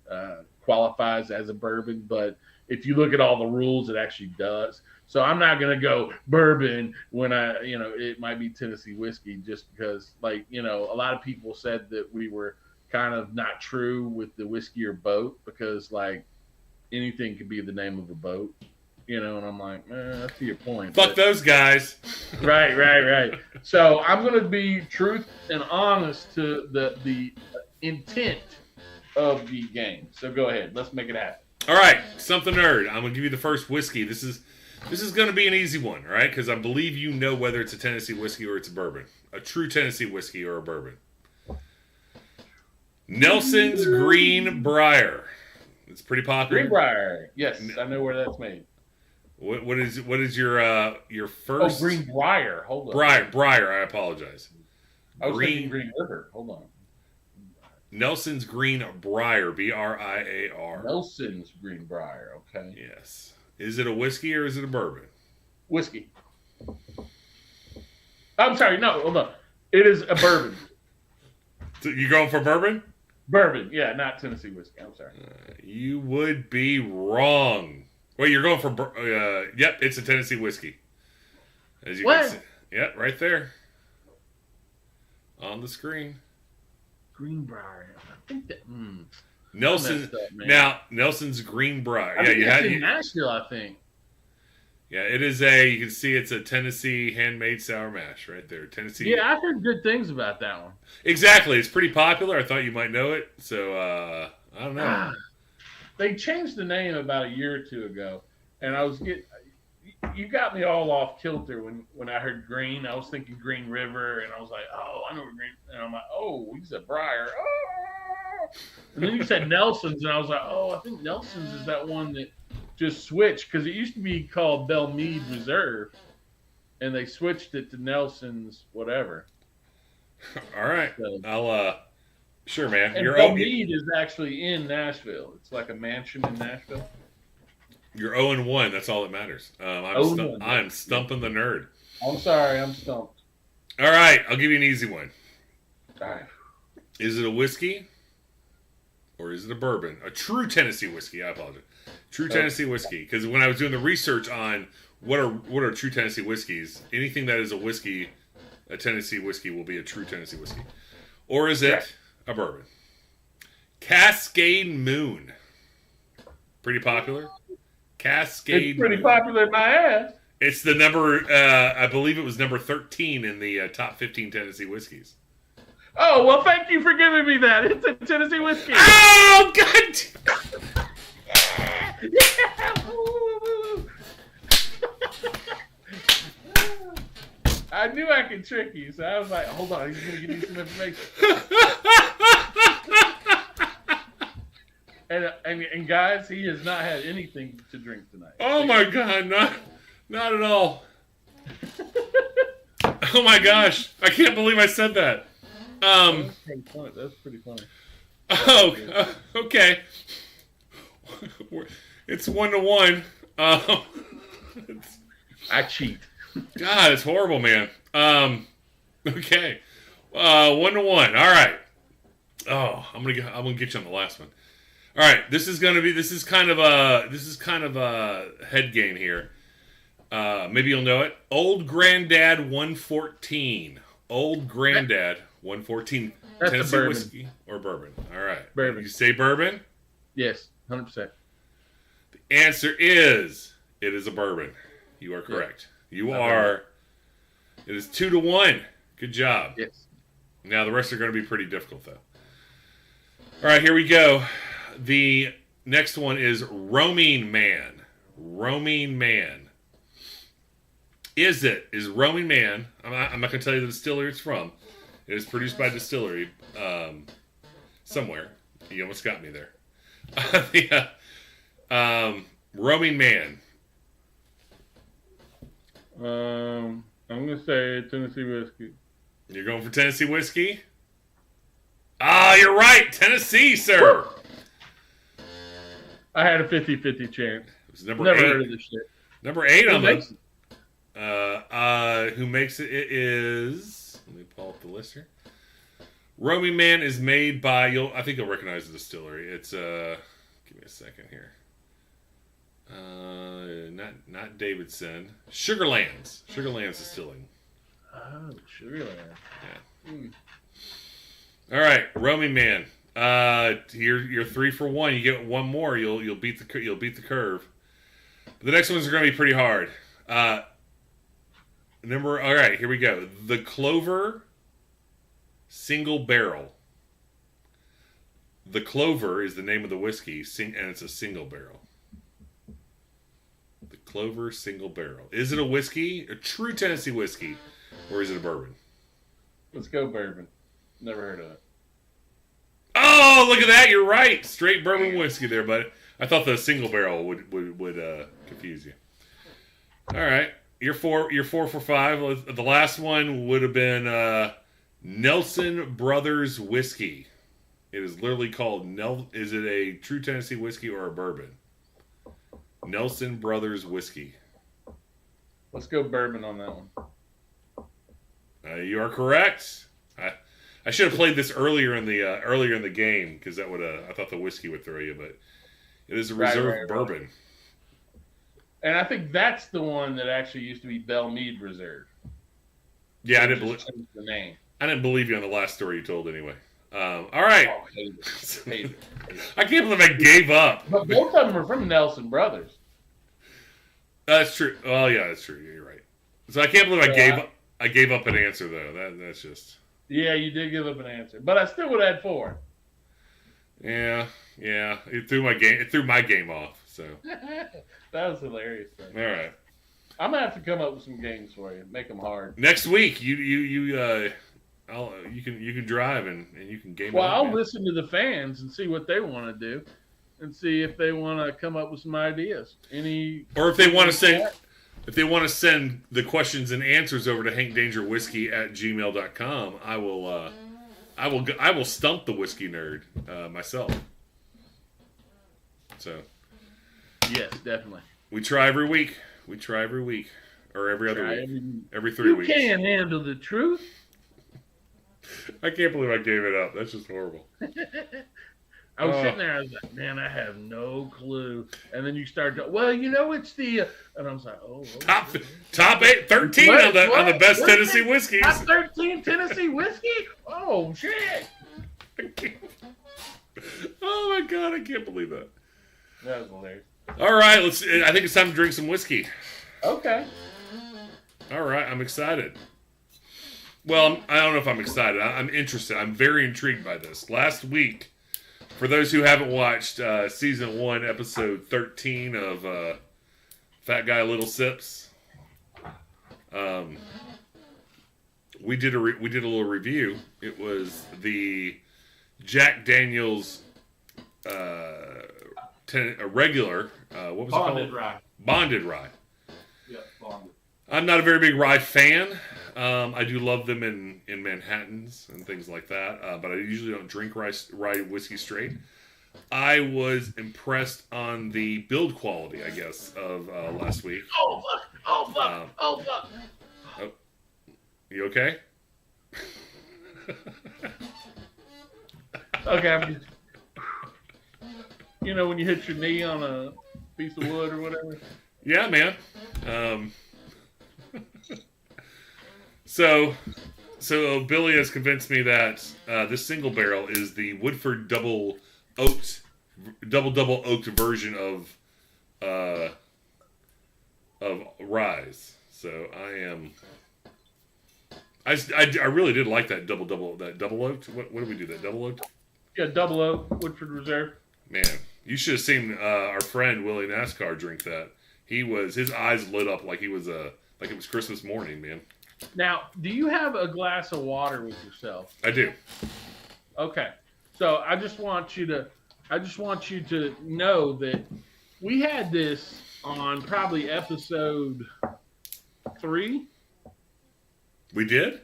qualifies as a bourbon. But if you look at all the rules, it actually does. So I'm not gonna go bourbon when it might be Tennessee whiskey just because a lot of people said that we were kind of not true with the whiskey or boat because anything could be the name of a boat, and I'm like, that's to your point. Fuck those guys. Right. So I'm going to be truth and honest to the intent of the game. So go ahead. Let's make it happen. All right. Something nerd. I'm going to give you the first whiskey. This is going to be an easy one, all right? Because I believe you know whether it's a Tennessee whiskey or it's a bourbon. A true Tennessee whiskey or a bourbon. Nelson's Green Brier. It's pretty popular. Greenbrier. Yes, I know where that's made. What is your first? Oh, Greenbrier. Hold on. Brier. I apologize. I was thinking Green River. Hold on. Nelson's Green Brier. Briar. Nelson's Greenbrier. Okay. Yes. Is it a whiskey or is it a bourbon? Whiskey. I'm sorry. No, hold on. It is a bourbon. So you going for bourbon? Bourbon, yeah, not Tennessee whiskey. I'm sorry. You would be wrong. Well, you're going for yep, it's a Tennessee whiskey. As you can see. Yep, right there. On the screen. Greenbrier. I think that Nelson Nelson's Greenbrier. Yeah, you had in Nashville, I think. Yeah, it is you can see it's a Tennessee handmade sour mash right there. Tennessee. Yeah, I've heard good things about that one. Exactly. It's pretty popular. I thought you might know it. So, I don't know. They changed the name about a year or two ago. And you got me all off kilter when I heard Green. I was thinking Green River. And I was like, oh, I know where Green. And I'm like, oh, he's a Briar. Oh. And then you said Nelson's. And I was like, oh, I think Nelson's is that one that just switched because it used to be called Belle Meade Reserve, and they switched it to Nelson's whatever. All right. So, I'll sure, man. and You're Belle Meade is actually in Nashville. It's like a mansion in Nashville. You're 0-1. That's all that matters. I'm stumping the nerd. I'm sorry, I'm stumped. All right, I'll give you an easy one. All right. Is it a whiskey or is it a bourbon? A true Tennessee whiskey. I apologize. True Tennessee whiskey. Because when I was doing the research on what are true Tennessee whiskeys, anything that is a whiskey, a Tennessee whiskey will be a true Tennessee whiskey. Or is it a bourbon? Cascade Moon. Pretty popular. Cascade It's pretty Moon. popular in my ass. It's the number, I believe it was number 13 in the top 15 Tennessee whiskeys. Oh, well, thank you for giving me that. It's a Tennessee whiskey. Oh, God! I knew I could trick you, so I was like, hold on, he's going to give me some information. And guys, he has not had anything to drink tonight. Oh, my God, not at all. Oh, my gosh. I can't believe I said that. That's pretty funny. That's pretty funny. Oh, okay. It's 1-1. I cheat. God, it's horrible, man. Okay. 1-1. All right. Oh, I'm gonna get you on the last one. All right. This is kind of a head game here. Maybe you'll know it. Old Granddad 114. Old Granddad 114. That's Tennessee a bourbon. whiskey or bourbon. All right. Bourbon. You say bourbon? Yes, 100%. The answer is it is a bourbon. You are correct. You are. It is 2-1. Good job. Yes. Now the rest are going to be pretty difficult, though. All right, here we go. The next one is Roaming Man. Roaming Man. Is Roaming Man? I'm not going to tell you the distillery it's from. It is produced by a distillery somewhere. You almost got me there. Roaming Man. I'm gonna say Tennessee whiskey. You're going for Tennessee whiskey? Ah, you're right. Tennessee, sir. I had a 50-50 chance. It was number Never 8. heard of this shit. Number 8 Who on makes the. it? Who makes it? It is. Let me pull up the list here. Roaming Man is made by. I think you'll recognize the distillery. It's Give me a second here. Not Davidson. Sugarlands. Sugarlands Distilling. Oh, Sugarland. Yeah. Mm. All right, Roaming Man. You're 3 for 1. You get one more, you'll beat the curve. But the next ones are going to be pretty hard. All right, here we go. The Clover Single Barrel. The Clover is the name of the whiskey, and it's a single barrel. The Clover Single Barrel. Is it a whiskey, a true Tennessee whiskey, or is it a bourbon? Let's go bourbon. Never heard of it. Oh, look at that! You're right. Straight bourbon whiskey there, but I thought the single barrel would confuse you. All right, you're 4 for 5. The last one would have been Nelson Brothers whiskey. It is literally called Is it a true Tennessee whiskey or a bourbon? Nelson Brothers whiskey. Let's go bourbon on that one. You are correct. I should have played this earlier in the game because that would I thought the whiskey would throw you, but it is a reserve bourbon. And I think that's the one that actually used to be Belle Meade Reserve. Yeah, So I didn't believe the name. I didn't believe you on the last story you told anyway. All right. Oh, hate it. Hate it. I can't believe I gave up. But both of them are from Nelson Brothers. That's true. Oh yeah, that's true. You're right. So I can't believe I gave up an answer though. That's just. Yeah, you did give up an answer, but I still would have had 4. Yeah. It threw my game off. So. That was hilarious. Though. All right. I'm gonna have to come up with some games for you. Make them hard. Next week, you can drive and you can game. Well, I'll listen to the fans and see what they want to do. and see if they want to come up with some ideas. Or if they want to send the questions and answers over to hankdangerwhiskey@gmail.com, I will stump the whiskey nerd myself. So yes, definitely. We try every week. Or every other week. Every 3 weeks. You can't handle the truth. I can't believe I gave it up. That's just horrible. I was sitting there, I was like, man, I have no clue. And then you start to, well, it's the, and I was like, oh. Okay. Top 13 on the best Tennessee whiskeys. Top 13 Tennessee whiskey? Oh, shit. Oh, my God, I can't believe that. That was hilarious. All right, I think it's time to drink some whiskey. Okay. All right, I'm excited. Well, I don't know if I'm excited. I'm interested. I'm very intrigued by this. Last week, for those who haven't watched Season 1, Episode 13 of Fat Guy Little Sips, we did a little review. It was the Jack Daniels a regular, what was Bonded it called? Rye. Bonded Rye. Yeah, bonded. I'm not a very big rye fan. I do love them in Manhattans and things like that, but I usually don't drink rye whiskey straight. I was impressed on the build quality, I guess, of last week. Oh, fuck. Oh, fuck. Oh, fuck. Oh, you okay? Okay, I'm just, when you hit your knee on a piece of wood or whatever. Yeah, man. So Billy has convinced me that this single barrel is the Woodford double oaked version of Rise. So I really did like that double oaked. What do we do? That double oaked? Yeah, double oak Woodford Reserve. Man, you should have seen our friend Willie NASCAR drink that. His eyes lit up like it was Christmas morning, man. Now, do you have a glass of water with yourself? I do. Okay. So I just want you to know that we had this on probably episode 3. We did?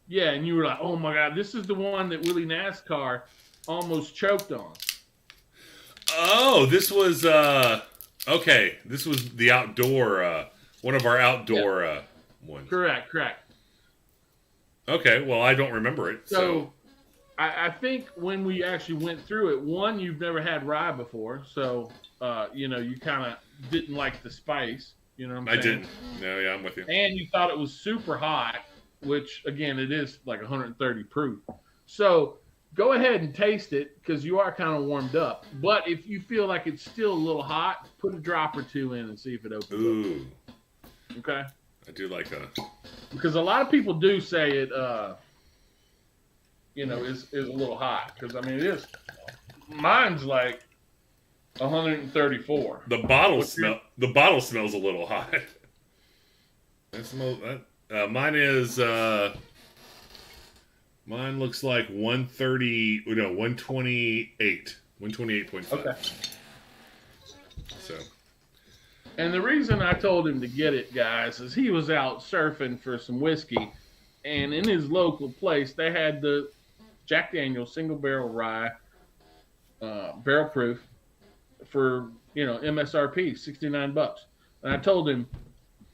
Yeah, and you were like, oh my God, this is the one that Willie NASCAR almost choked on. Oh, this was okay. This was the outdoor one of our outdoor ones. Correct. Okay, well I don't remember it. So I think when we actually went through it, one, you've never had rye before, so you kind of didn't like the spice. You know what I'm saying? I didn't. No, yeah, I'm with you. And you thought it was super hot, which again it is like 130 proof. So go ahead and taste it because you are kind of warmed up. But if you feel like it's still a little hot, put a drop or two in and see if it opens Ooh. up. Okay. I do like because a lot of people do say it is a little hot because I mean it is. Mine's like 134. The bottle smells a little hot. Mine is mine looks like 130. No, 128. 128.5. Okay. So. And the reason I told him to get it, guys, is he was out surfing for some whiskey, and in his local place they had the Jack Daniel's single barrel rye, barrel proof, for MSRP $69. And I told him,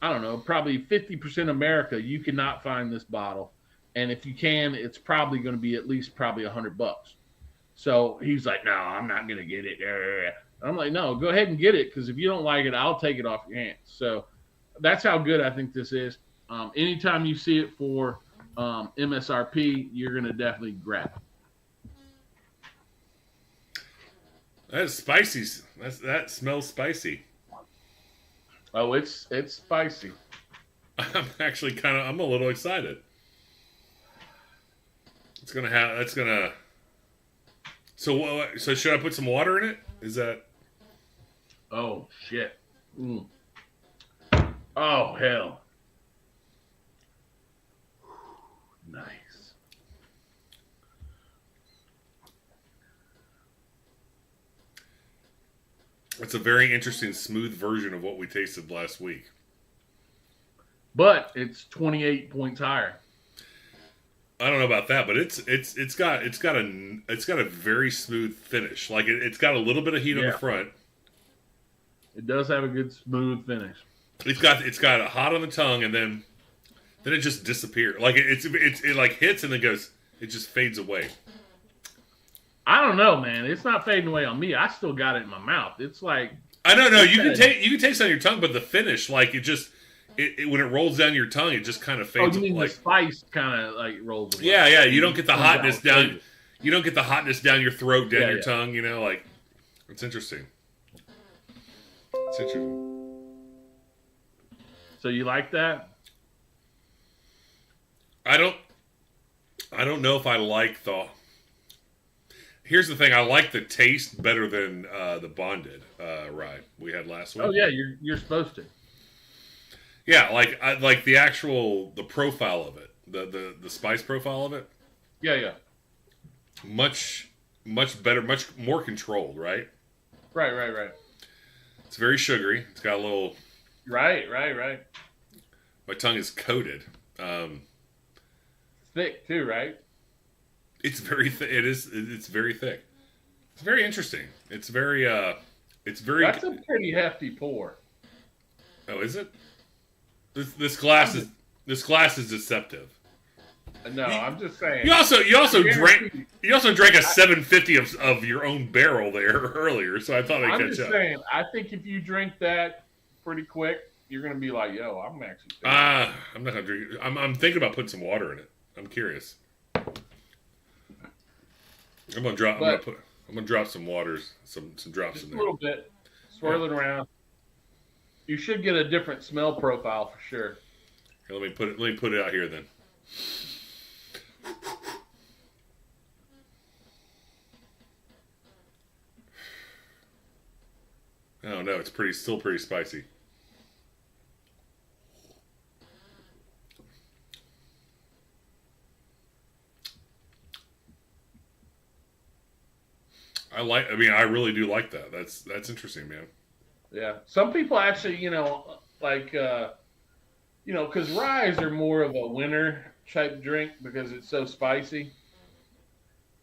I don't know, probably 50% America you cannot find this bottle, and if you can, it's probably going to be at least probably $100. So he's like, no, I'm not going to get it. I'm like, no, go ahead and get it because if you don't like it, I'll take it off your hands. So that's how good I think this is. Anytime you see it for MSRP, you're going to definitely grab it. That's spicy. That smells spicy. Oh, it's spicy. I'm actually I'm a little excited. So should I put some water in it? Is that? Oh shit. Mm. Oh hell. Nice. It's a very interesting, smooth version of what we tasted last week. But it's 28 points higher. I don't know about that, but it's got a very smooth finish. Like it's got a little bit of heat on the front. It does have a good smooth finish. It's got a hot on the tongue, and then it just disappears. Like it like hits and then goes. It just fades away. I don't know, man. It's not fading away on me. I still got it in my mouth. It's like I don't know. You can taste it on your tongue, but the finish, like it when it rolls down your tongue, it just kind of fades. Oh, you mean like, the spice kind of like rolls away? Yeah. You don't get the hotness down. You don't get the hotness down your throat, down your tongue. You know, like it's interesting. It's interesting. So you like that? I don't know if I like the. Here's the thing: I like the taste better than the bonded rye we had last week. Oh yeah, you're supposed to. Yeah, I like the profile of it, the spice profile of it. Yeah. Much better, much more controlled, right? Right. It's very sugary. It's got a little. Right. My tongue is coated. Thick too, right? It's very It is. It's very thick. It's very interesting. It's very. That's a pretty hefty pour. Oh, is it? This glass is deceptive. No, I'm just saying. You also drank a 750 of your own barrel there earlier, so I thought I'd catch up. I'm just saying. I think if you drink that pretty quick, you're gonna be like, "Yo, I'm actually." I'm not gonna drink it. I'm thinking about putting some water in it. I'm curious. I'm gonna drop some waters, some drops in there. A little bit, swirl it around. You should get a different smell profile for sure. Here, let me put it out here then. Oh no, it's still pretty spicy. I really do like that. That's interesting, man. Yeah. Some people actually, because ryes are more of a winter type drink because it's so spicy.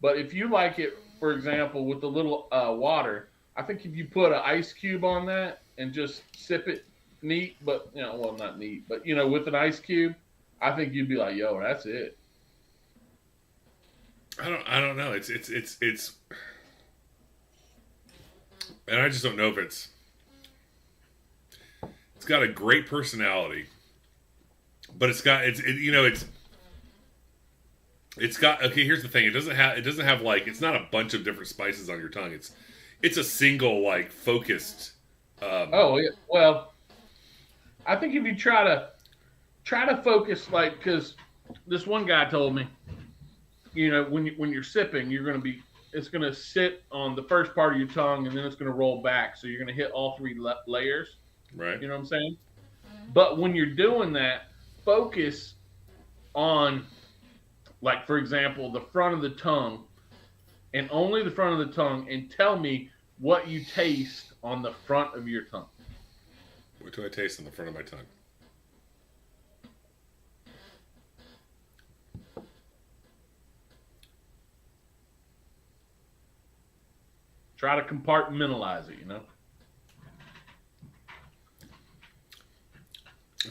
But if you like it, for example, with a little water, I think if you put an ice cube on that and just sip it neat, but, well, not neat, but, with an ice cube, I think you'd be like, yo, that's it. I don't know. It's and I just don't know if it's got a great personality, but it's got okay. Here's the thing: it doesn't have like it's not a bunch of different spices on your tongue. It's a single like focused. Well, I think if you try to focus, like, because this one guy told me, when you're sipping, it's going to sit on the first part of your tongue and then it's going to roll back. So you're going to hit all three layers. Right. You know what I'm saying? But when you're doing that, focus on, like, for example, the front of the tongue and only the front of the tongue, and tell me what you taste on the front of your tongue. What do I taste on the front of my tongue? Try to compartmentalize it,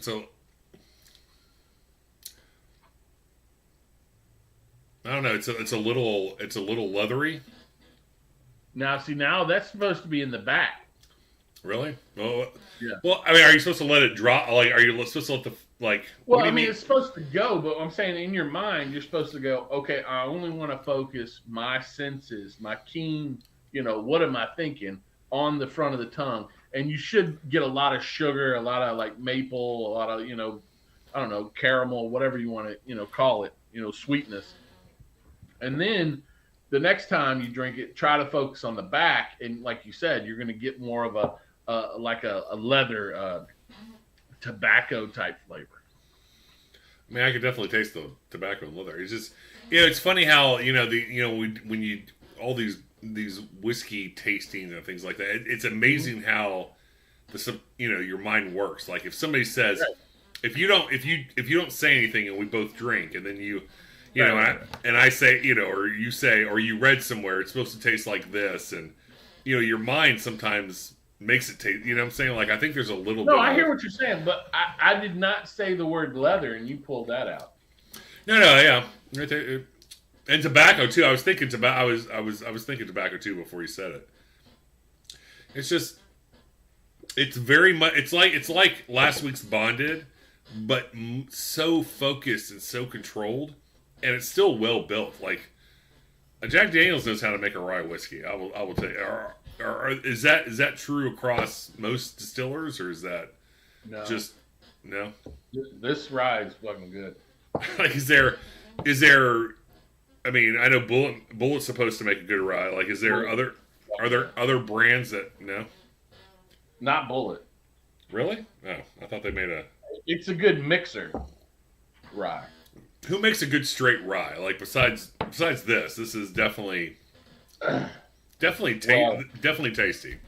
So, I don't know. It's a little leathery. Now that's supposed to be in the back. Really? Well, yeah. Well, I mean, are you supposed to let it drop? Like, are you supposed to let the like? Well, I mean, it's supposed to go, but I'm saying in your mind, you're supposed to go. Okay, I only want to focus my senses, my keen. What am I thinking on the front of the tongue? And you should get a lot of sugar, a lot of like maple, a lot of, I don't know, caramel, whatever you want to, call it, sweetness. And then the next time you drink it, try to focus on the back. And like you said, you're going to get more of a leather tobacco type flavor. I mean, I could definitely taste the tobacco and leather. It's just, it's funny how, when you all these these whiskey tastings and things like that. It's amazing how your mind works. Like if somebody says, if you don't say anything and we both drink and then and I say, or you say, or you read somewhere it's supposed to taste like this, and your mind sometimes makes it taste. You know what I'm saying? Like I think there's a little. No, I hear what you're saying, but I did not say the word leather, and you pulled that out. No, yeah, right there. And tobacco too. I was thinking tobacco. I was thinking tobacco too before you said it. It's just, it's very much. It's like last week's Bonded, but so focused and so controlled, and it's still well built. Like Jack Daniel's knows how to make a rye whiskey. I will tell you. Is that true across most distillers, or is that just no? This rye is fucking good. Like, is there? I mean, I know Bullet's supposed to make a good rye. Like, are there other brands that no? Not Bullet. Really? No, I thought they made a. It's a good mixer rye. Who makes a good straight rye? Like besides this is definitely tasty.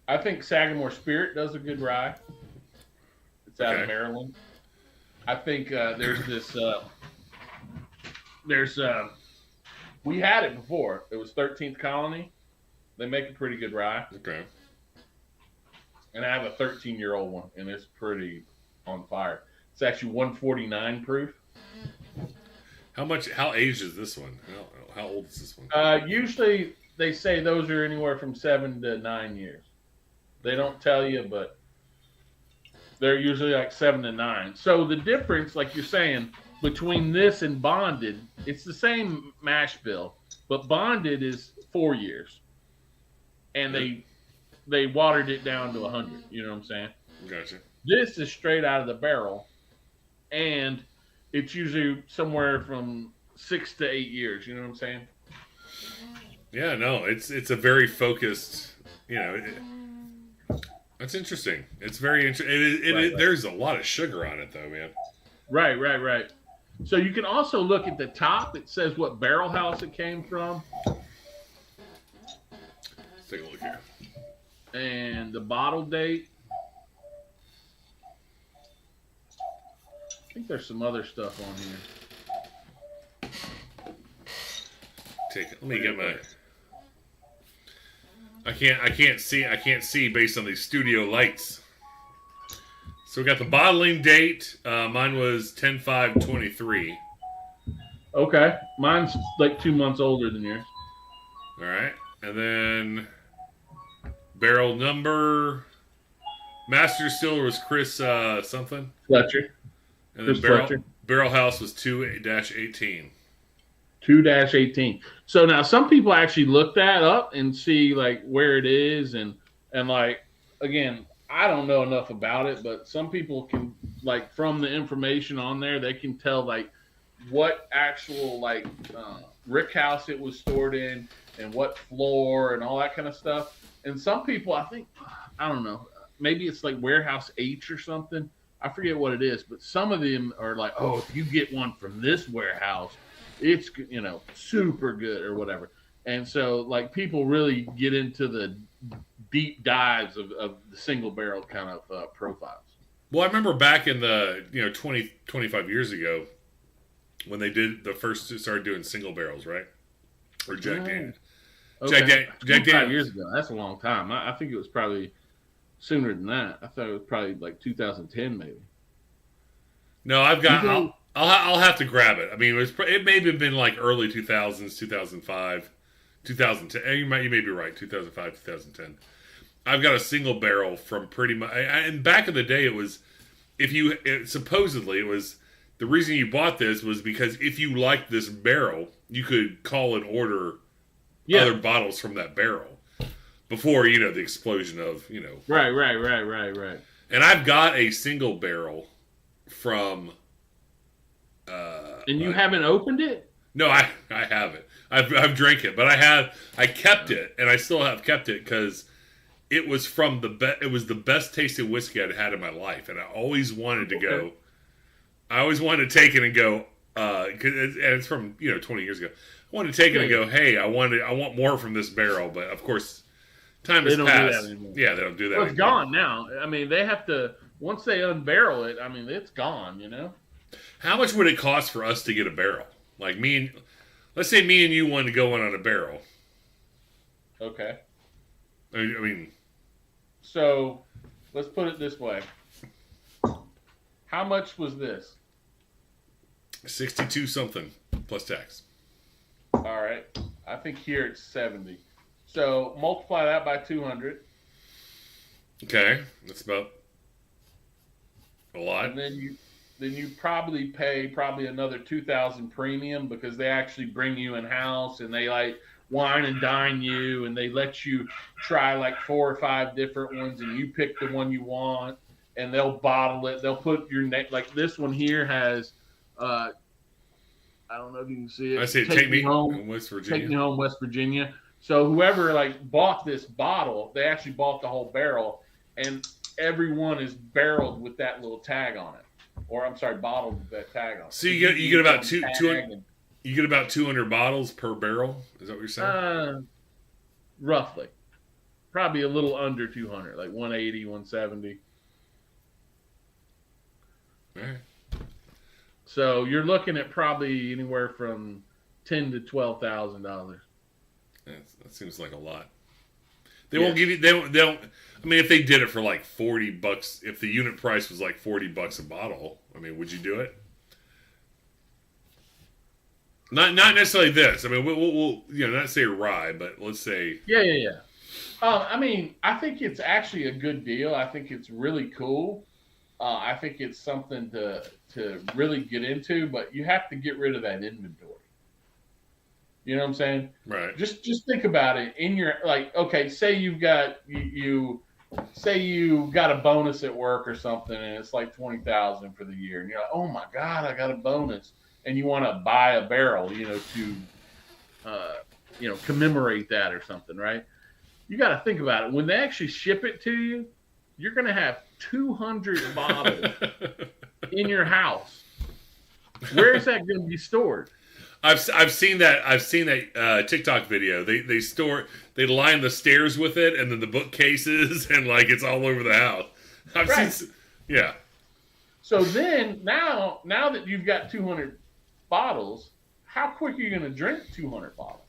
I think Sagamore Spirit does a good rye. It's out of Maryland. I think there's this. We had it before. It was 13th Colony. They make a pretty good rye. Okay. And I have a 13-year-old one, and it's pretty on fire. It's actually 149 proof. How aged is this one? How old is this one? Usually they say those are anywhere from 7 to 9 years. They don't tell you, but they're usually like 7 to 9. So the difference, like you're saying, between this and Bonded, it's the same mash bill, but Bonded is 4 years, and they watered it down to 100. You know what I'm saying? Gotcha. This is straight out of the barrel, and it's usually somewhere from 6 to 8 years. You know what I'm saying? Yeah, no, it's a very focused. That's interesting. It's very interesting. Right. There's a lot of sugar on it, though, man. Right. So you can also look at the top. It says what barrel house it came from. Let's take a look here. And the bottle date. I think there's some other stuff on here. Let me get my. I can't see based on these studio lights. So we got the bottling date. Mine was 10/5/23. Okay, mine's like 2 months older than yours. All right, and then barrel number. Master distiller was Chris something. Fletcher. And then barrel house was 2-18. 2-18. So now some people actually look that up and see like where it is and like, again, I don't know enough about it, but some people can, like, from the information on there, they can tell like what actual like rick house it was stored in and what floor and all that kind of stuff. And some people, I think, I don't know, maybe it's like warehouse H or something. I forget what it is, but some of them are like, oh, if you get one from this warehouse, it's, super good or whatever. And so like people really get into the deep dives of the single barrel kind of profiles. Well, I remember back in the 25 years ago when they did started doing single barrels, right? Or Jack Daniels. Okay. Jack 5 years ago. That's a long time. I think it was probably sooner than that. I thought it was probably like 2010 maybe. No, I've got. I'll have to grab it. I mean, it may have been like early 2000s, 2005, 2010. You may be right. 2005, 2010. I've got a single barrel from pretty much. And back in the day, it was supposedly it was the reason you bought this was because if you liked this barrel, you could call and order other bottles from that barrel before the explosion of Right. And I've got a single barrel from. And you haven't opened it? No, I haven't. I've drank it, but I kept it, and I still have kept it because it was from it was the best tasting whiskey I'd had in my life, and I always wanted to go. I always wanted to take it and go, and it's from 20 years ago. want to take it and go, hey, I want more from this barrel, but of course, time has They don't do passed. that anymore. Yeah, they don't do that. Well, it's anymore. gone now. I mean, they have to once they unbarrel it. I mean, it's gone. How much would it cost for us to get a barrel? Like let's say me and you wanted to go in on a barrel. Okay. I mean, so let's put it this way. How much was this? 62 something plus tax. All right. I think here it's 70. So multiply that by 200. Okay, that's about a lot. And then you probably pay another 2,000 premium because they actually bring you in house and they like wine and dine you and they let you try like 4 or 5 different ones and you pick the one you want and they'll bottle it. They'll put your name, like this one here has I don't know if you can see it. I say take me home, West Virginia. Take me home, West Virginia. So whoever like bought this bottle, they actually bought the whole barrel, and everyone is barreled with that little tag on it, or I'm sorry, bottled with that tag on it. So you get about 200. You get about 200 bottles per barrel. Is that what you're saying? Roughly, probably a little under 200, like 180, 170. All right. So you're looking at probably anywhere from $10,000 to $12,000. That seems like a lot. They won't give you. They don't. I mean, if they did it for like $40, if the unit price was like $40 a bottle, I mean, would you do it? Not necessarily this. I mean, we'll not say rye, but let's say Yeah. I mean, I think it's actually a good deal. I think it's really cool. I think it's something to really get into, but you have to get rid of that inventory. You know what I'm saying? Right. Just think about it. In your okay, say you've got say you got a bonus at work or something, and it's like 20,000 for the year, and you're like, oh my god, I got a bonus, and you want to buy a barrel, to commemorate that or something, right? You got to think about it. When they actually ship it to you, you're going to have 200 bottles in your house. Where is that going to be stored? I've seen that TikTok video. They line the stairs with it, and then the bookcases, and like it's all over the house. I've seen, yeah. So then now that you've got 200 bottles, how quick are you going to drink 200 bottles?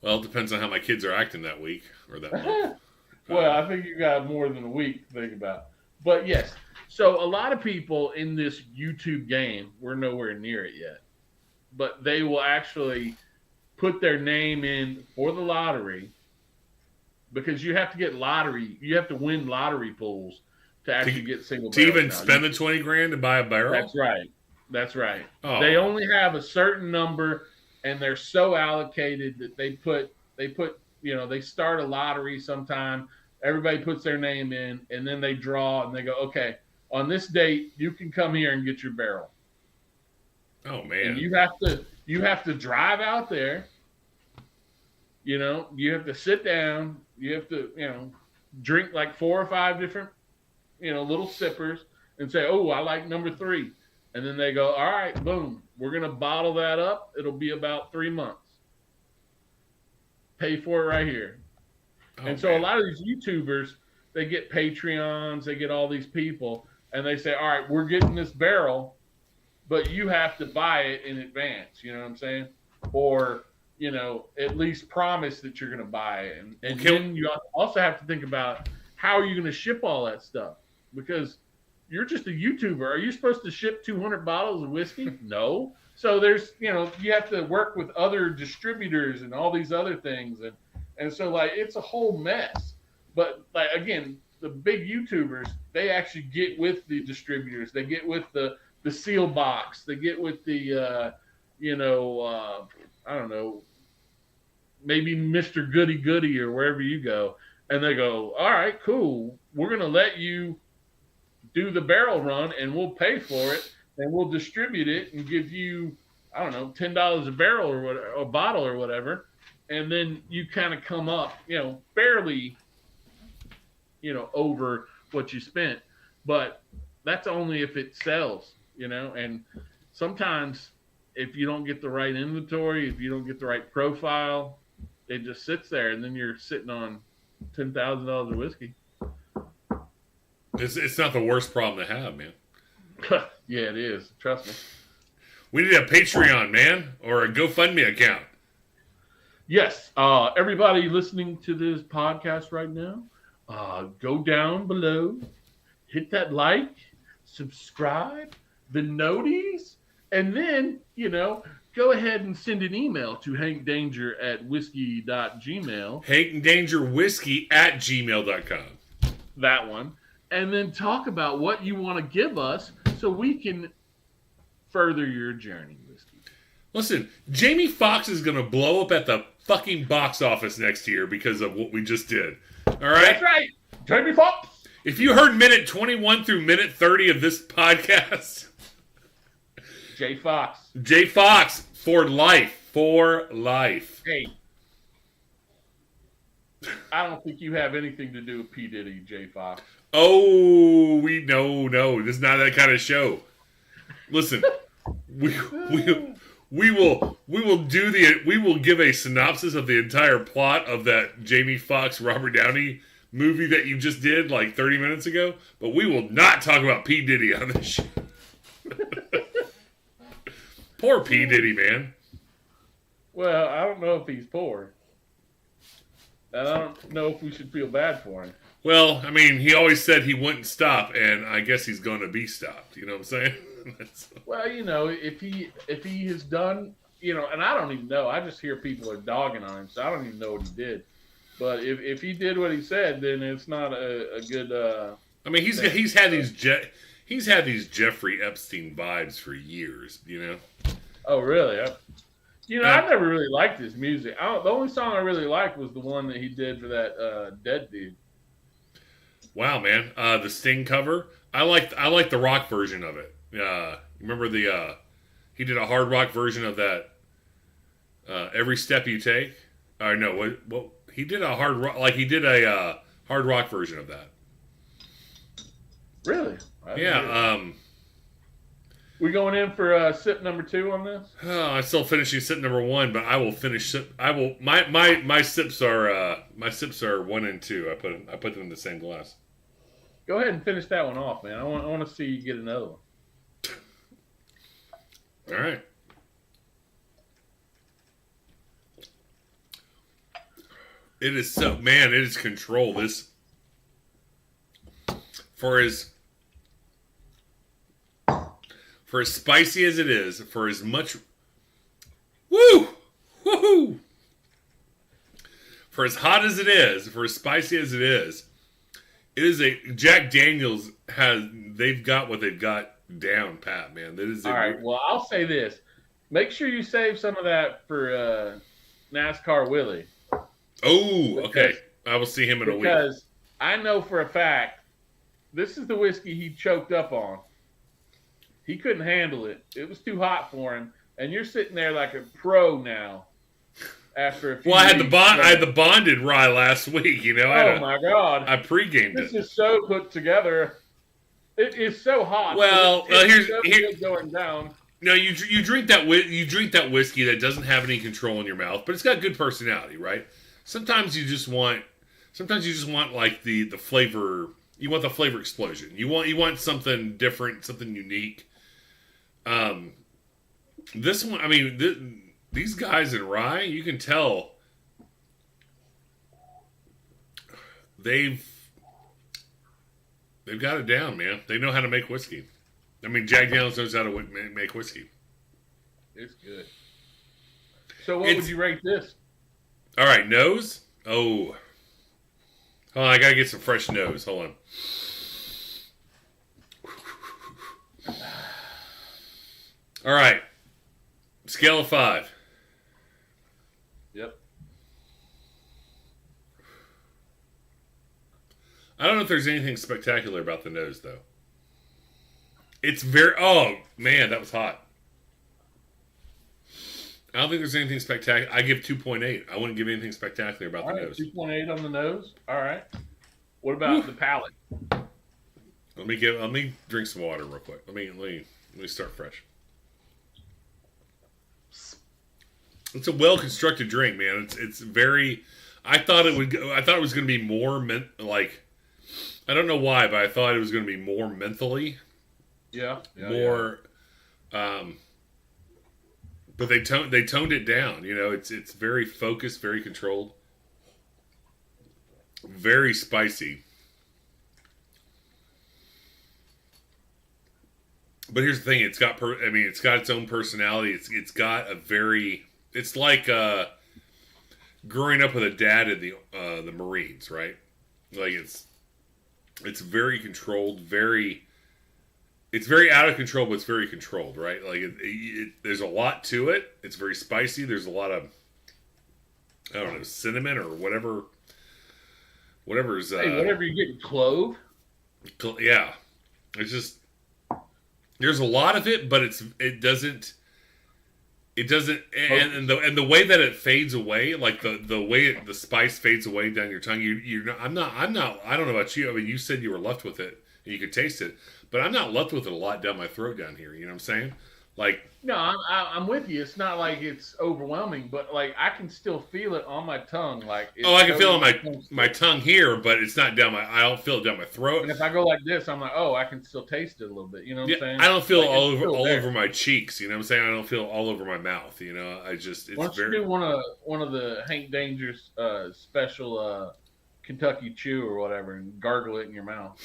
Well, it depends on how my kids are acting that week or that month. Well, I think you got more than a week to think about. But yes, so a lot of people in this YouTube game, we're nowhere near it yet, but they will actually put their name in for the lottery because you have to win lottery pools to actually get single barrels. To even spend the 20 grand to buy a barrel? That's right. Oh. They only have a certain number, and they're so allocated that they start a lottery sometime. Everybody puts their name in, and then they draw, and they go, okay, on this date, you can come here and get your barrel. Oh, man. And you have to drive out there. You have to sit down. You have to, drink like 4 or 5 different, little sippers and say, oh, I like number 3. And then they go, all right, boom, we're going to bottle that up. It'll be about 3 months. Pay for it right here. Oh, and so man. a lot of these YouTubers, they get Patreons, they get all these people, and they say, all right, we're getting this barrel, but you have to buy it in advance. You know what I'm saying? Or, at least promise that you're going to buy it. And then you also have to think about how are you going to ship all that stuff? Because you're just a YouTuber. Are you supposed to ship 200 bottles of whiskey? No. So there's, you have to work with other distributors and all these other things. And so, like, it's a whole mess. But, like, again, the big YouTubers, they actually get with the distributors. They get with the seal box. They get with the, I don't know, maybe Mr. Goody Goody or wherever you go. And they go, all right, cool. We're going to let you do the barrel run, and we'll pay for it, and we'll distribute it and give you, I don't know, $10 a barrel or whatever, a bottle or whatever. And then you kind of come up, barely, over what you spent. But that's only if it sells, and sometimes if you don't get the right inventory, if you don't get the right profile, it just sits there, and then you're sitting on $10,000 of whiskey. It's not the worst problem to have, man. Yeah, it is. Trust me. We need a Patreon, man, or a GoFundMe account. Yes, everybody listening to this podcast right now, go down below, hit that like, subscribe, the noties, and then, go ahead and send an email to hankdanger@whiskey.gmail. hankdangerwhiskey@gmail.com. That one. And then talk about what you want to give us so we can further your journey, Whiskey. Listen, Jamie Foxx is going to blow up at the fucking box office next year because of what we just did. All right? That's right. Jamie Foxx. If you heard minute 21 through minute 30 of this podcast, J Fox. J Fox for life. For life. Hey. I don't think you have anything to do with P. Diddy, J Fox. Oh, no. This is not that kind of show. Listen, we will give a synopsis of the entire plot of that Jamie Foxx Robert Downey movie that you just did like 30 minutes ago, but we will not talk about P. Diddy on this show. Poor P. Diddy, man. Well, I don't know if he's poor. And I don't know if we should feel bad for him. Well, I mean, he always said he wouldn't stop, and I guess he's going to be stopped. You know what I'm saying? Well, if he has done, and I don't even know. I just hear people are dogging on him, so I don't even know what he did. But if he did what he said, then it's not a good. I mean, he's had these Jeffrey Epstein vibes for years. Oh, really? I never really liked his music. The only song I really liked was the one that he did for that Dead Dude. Wow, man! The Sting cover. I like the rock version of it. Remember he did a hard rock version of that. Every Step You Take. No, what he did a hard rock hard rock version of that. Really? Yeah. We going in for sip number 2 on this? I'm still finishing sip number 1, but I will finish sip. I will. My sips are 1 and 2. I put them in the same glass. Go ahead and finish that one off, man. I want to see you get another one. All right. It is it is control. This for as spicy as it is, for as much woohoo, for as hot as it is, for as spicy as it is a Jack Daniels they've got what they've got down pat, man. That is all right. Well, I'll say this: make sure you save some of that for NASCAR Willie. Oh, okay. I will see him in a week. Because I know for a fact this is the whiskey he choked up on. He couldn't handle it. It was too hot for him. And you're sitting there like a pro now. After a few I had the bonded rye last week. My God! I pre-gamed this it. This is so put together. It is so hot. Well, here's going down. No, you drink that whiskey that doesn't have any control in your mouth, but it's got good personality, right? Sometimes you just want like the flavor. You want the flavor explosion. You want something different, something unique. This one, I mean, these guys in rye, you can tell they've got it down, man. They know how to make whiskey. I mean, Jack Daniels knows how to make whiskey. It's good. So what would you rate this? All right, nose. Oh, hold on, I gotta get some fresh nose. Hold on. All right, scale of 5. Yep. I don't know if there's anything spectacular about the nose, though. It's very... Oh, man, that was hot. I don't think there's anything spectacular. I give 2.8. I wouldn't give anything spectacular about the nose. 2.8 on the nose. All right. What about the palate? Let me drink some water real quick. Let me start fresh. It's a well constructed drink, man. It's very. I thought it would. I thought it was going to be more like. I don't know why, but I thought it was going to be more mentally. Yeah. More. But they toned it down. You know, it's very focused, very controlled, very spicy. But here's the thing: it's got it's got its own personality. It's got a very. It's like growing up with a dad in the Marines, right? Like it's very controlled, it's very out of control, but it's very controlled, right? Like there's a lot to it. It's very spicy. There's a lot of I don't know, cinnamon or whatever. Whatever's whatever you get, clove. Yeah, it's just there's a lot of it, but it doesn't. And the way that it fades away, like the way the spice fades away down your tongue, I'm not. I don't know about you. I mean, you said you were left with it and you could taste it, but I'm not left with it a lot down my throat down here. You know what I'm saying? Like, no, I'm with you. It's not like it's overwhelming, but like I can still feel it on my tongue. Like, I can feel it on my tongue here, but it's not down I don't feel it down my throat. And if I go like this, I'm like, I can still taste it a little bit. You know what I'm saying? I don't feel like all over my cheeks. You know what I'm saying? I don't feel all over my mouth. You know, I just it's Why don't you do one of the Hank Danger's special Kentucky Chew or whatever, and gargle it in your mouth.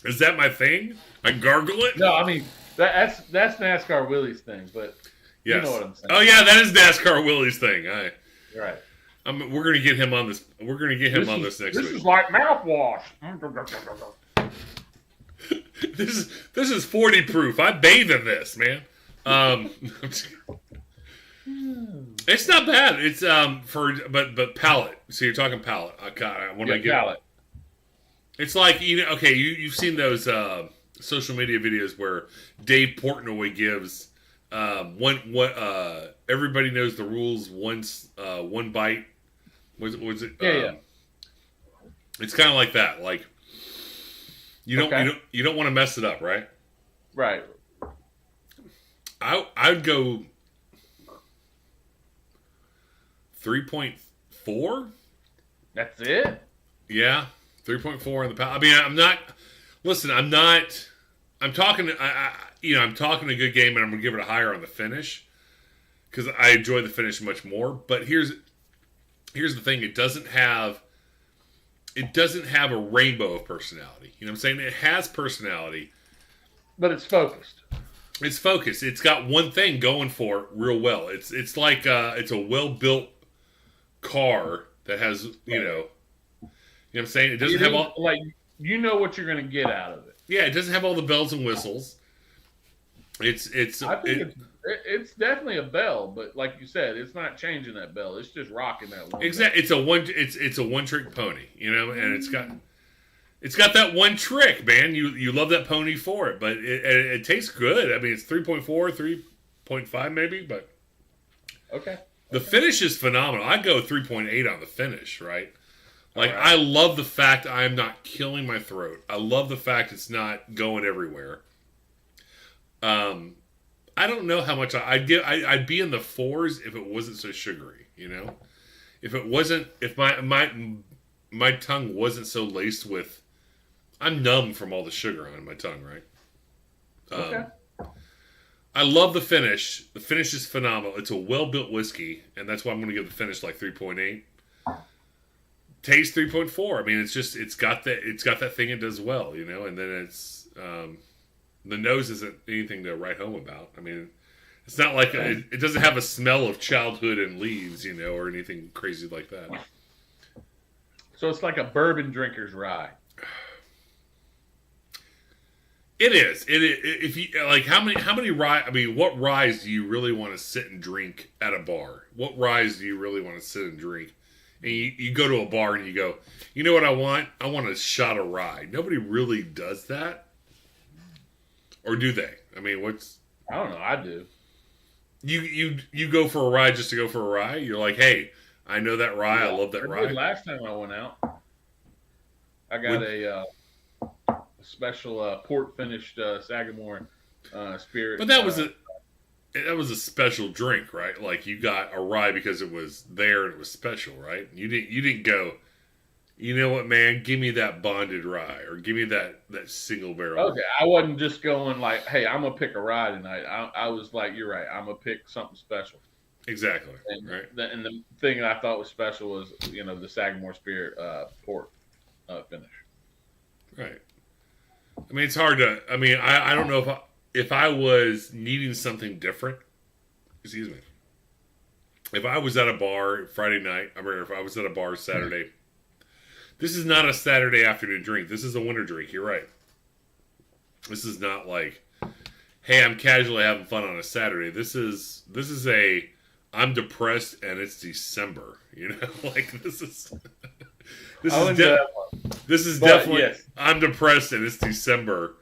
Is that my thing? I gargle it? No, I mean that's NASCAR Willie's thing, but yes. You know what I'm saying. Oh yeah, that is NASCAR Willie's thing. Right. We're gonna get him on this. We're gonna get him on this next week. This is like mouthwash. This is 40 proof. I bathe in this, man. It's not bad. It's but palate. So you're talking palate. Palate. It's like, you've seen those social media videos where Dave Portnoy gives everybody knows the rules. One bite. Was it? Yeah. It's kind of like that. Like you don't want to mess it up, right? Right. I'd go 3.4. That's it? Yeah. 3.4 in the pound. I mean, I'm not. Listen, I'm not. I'm talking. I'm talking a good game, and I'm gonna give it a higher on the finish because I enjoy the finish much more. But here's the thing: it doesn't have a rainbow of personality. You know what I'm saying? It has personality, but it's focused. It's focused. It's got one thing going for it real well. It's like it's a well built car that has You know what I'm saying? It doesn't have all you know what you're going to get out of it. Yeah, it doesn't have all the bells and whistles. I think it's definitely a bell, but like you said, it's not changing that bell. It's just rocking that one. Exactly. It's a one trick pony, and it's got that one trick, man. You love that pony for it, but it tastes good. I mean, it's 3.4, 3.5 maybe, but okay. The finish is phenomenal. I'd go 3.8 on the finish, right? Like, right. I love the fact I am not killing my throat. I love the fact it's not going everywhere. I don't know how much I'd be in the 4s if it wasn't so sugary, If my tongue wasn't so laced with, I'm numb from all the sugar on my tongue, right? Okay. I love the finish. The finish is phenomenal. It's a well-built whiskey, and that's why I'm going to give the finish like 3.8. Taste 3.4. I mean, it's got that thing it does well, and then it's the nose isn't anything to write home about. I mean, it's not like it doesn't have a smell of childhood and leaves, or anything crazy like that. So it's like a bourbon drinker's rye. It is. If you like, how many rye? I mean, what ryes do you really want to sit and drink at a bar? What ryes do you really want to sit and drink? And you go to a bar and you go, you know what I want? I want a shot of rye. Nobody really does that. Or do they? I mean, I don't know. I do. You go for a rye just to go for a rye? You're like, hey, I know that rye. I love that rye. Last time I went out, I got a special port finished Sagamore spirit. But that was a that was a special drink, right? Like you got a rye because it was there and it was special, right? You didn't go, you know what, man? Give me that bonded rye or give me that single barrel. Okay, I wasn't just going like, "Hey, I'm gonna pick a rye tonight." I was like, "You're right. I'm gonna pick something special." Exactly. And Right. the thing that I thought was special was the Sagamore Spirit port finish. Right. I mean, it's hard to. I mean, I don't know if I was needing something different. Excuse me. If I was at a bar Friday night, I mean, if I was at a bar Saturday, this is not a Saturday afternoon drink. This is a winter drink. You're right. This is not like, hey, I'm casually having fun on a Saturday. This is a I'm depressed and it's December. You know, like this is this is definitely yes. I'm depressed and it's December.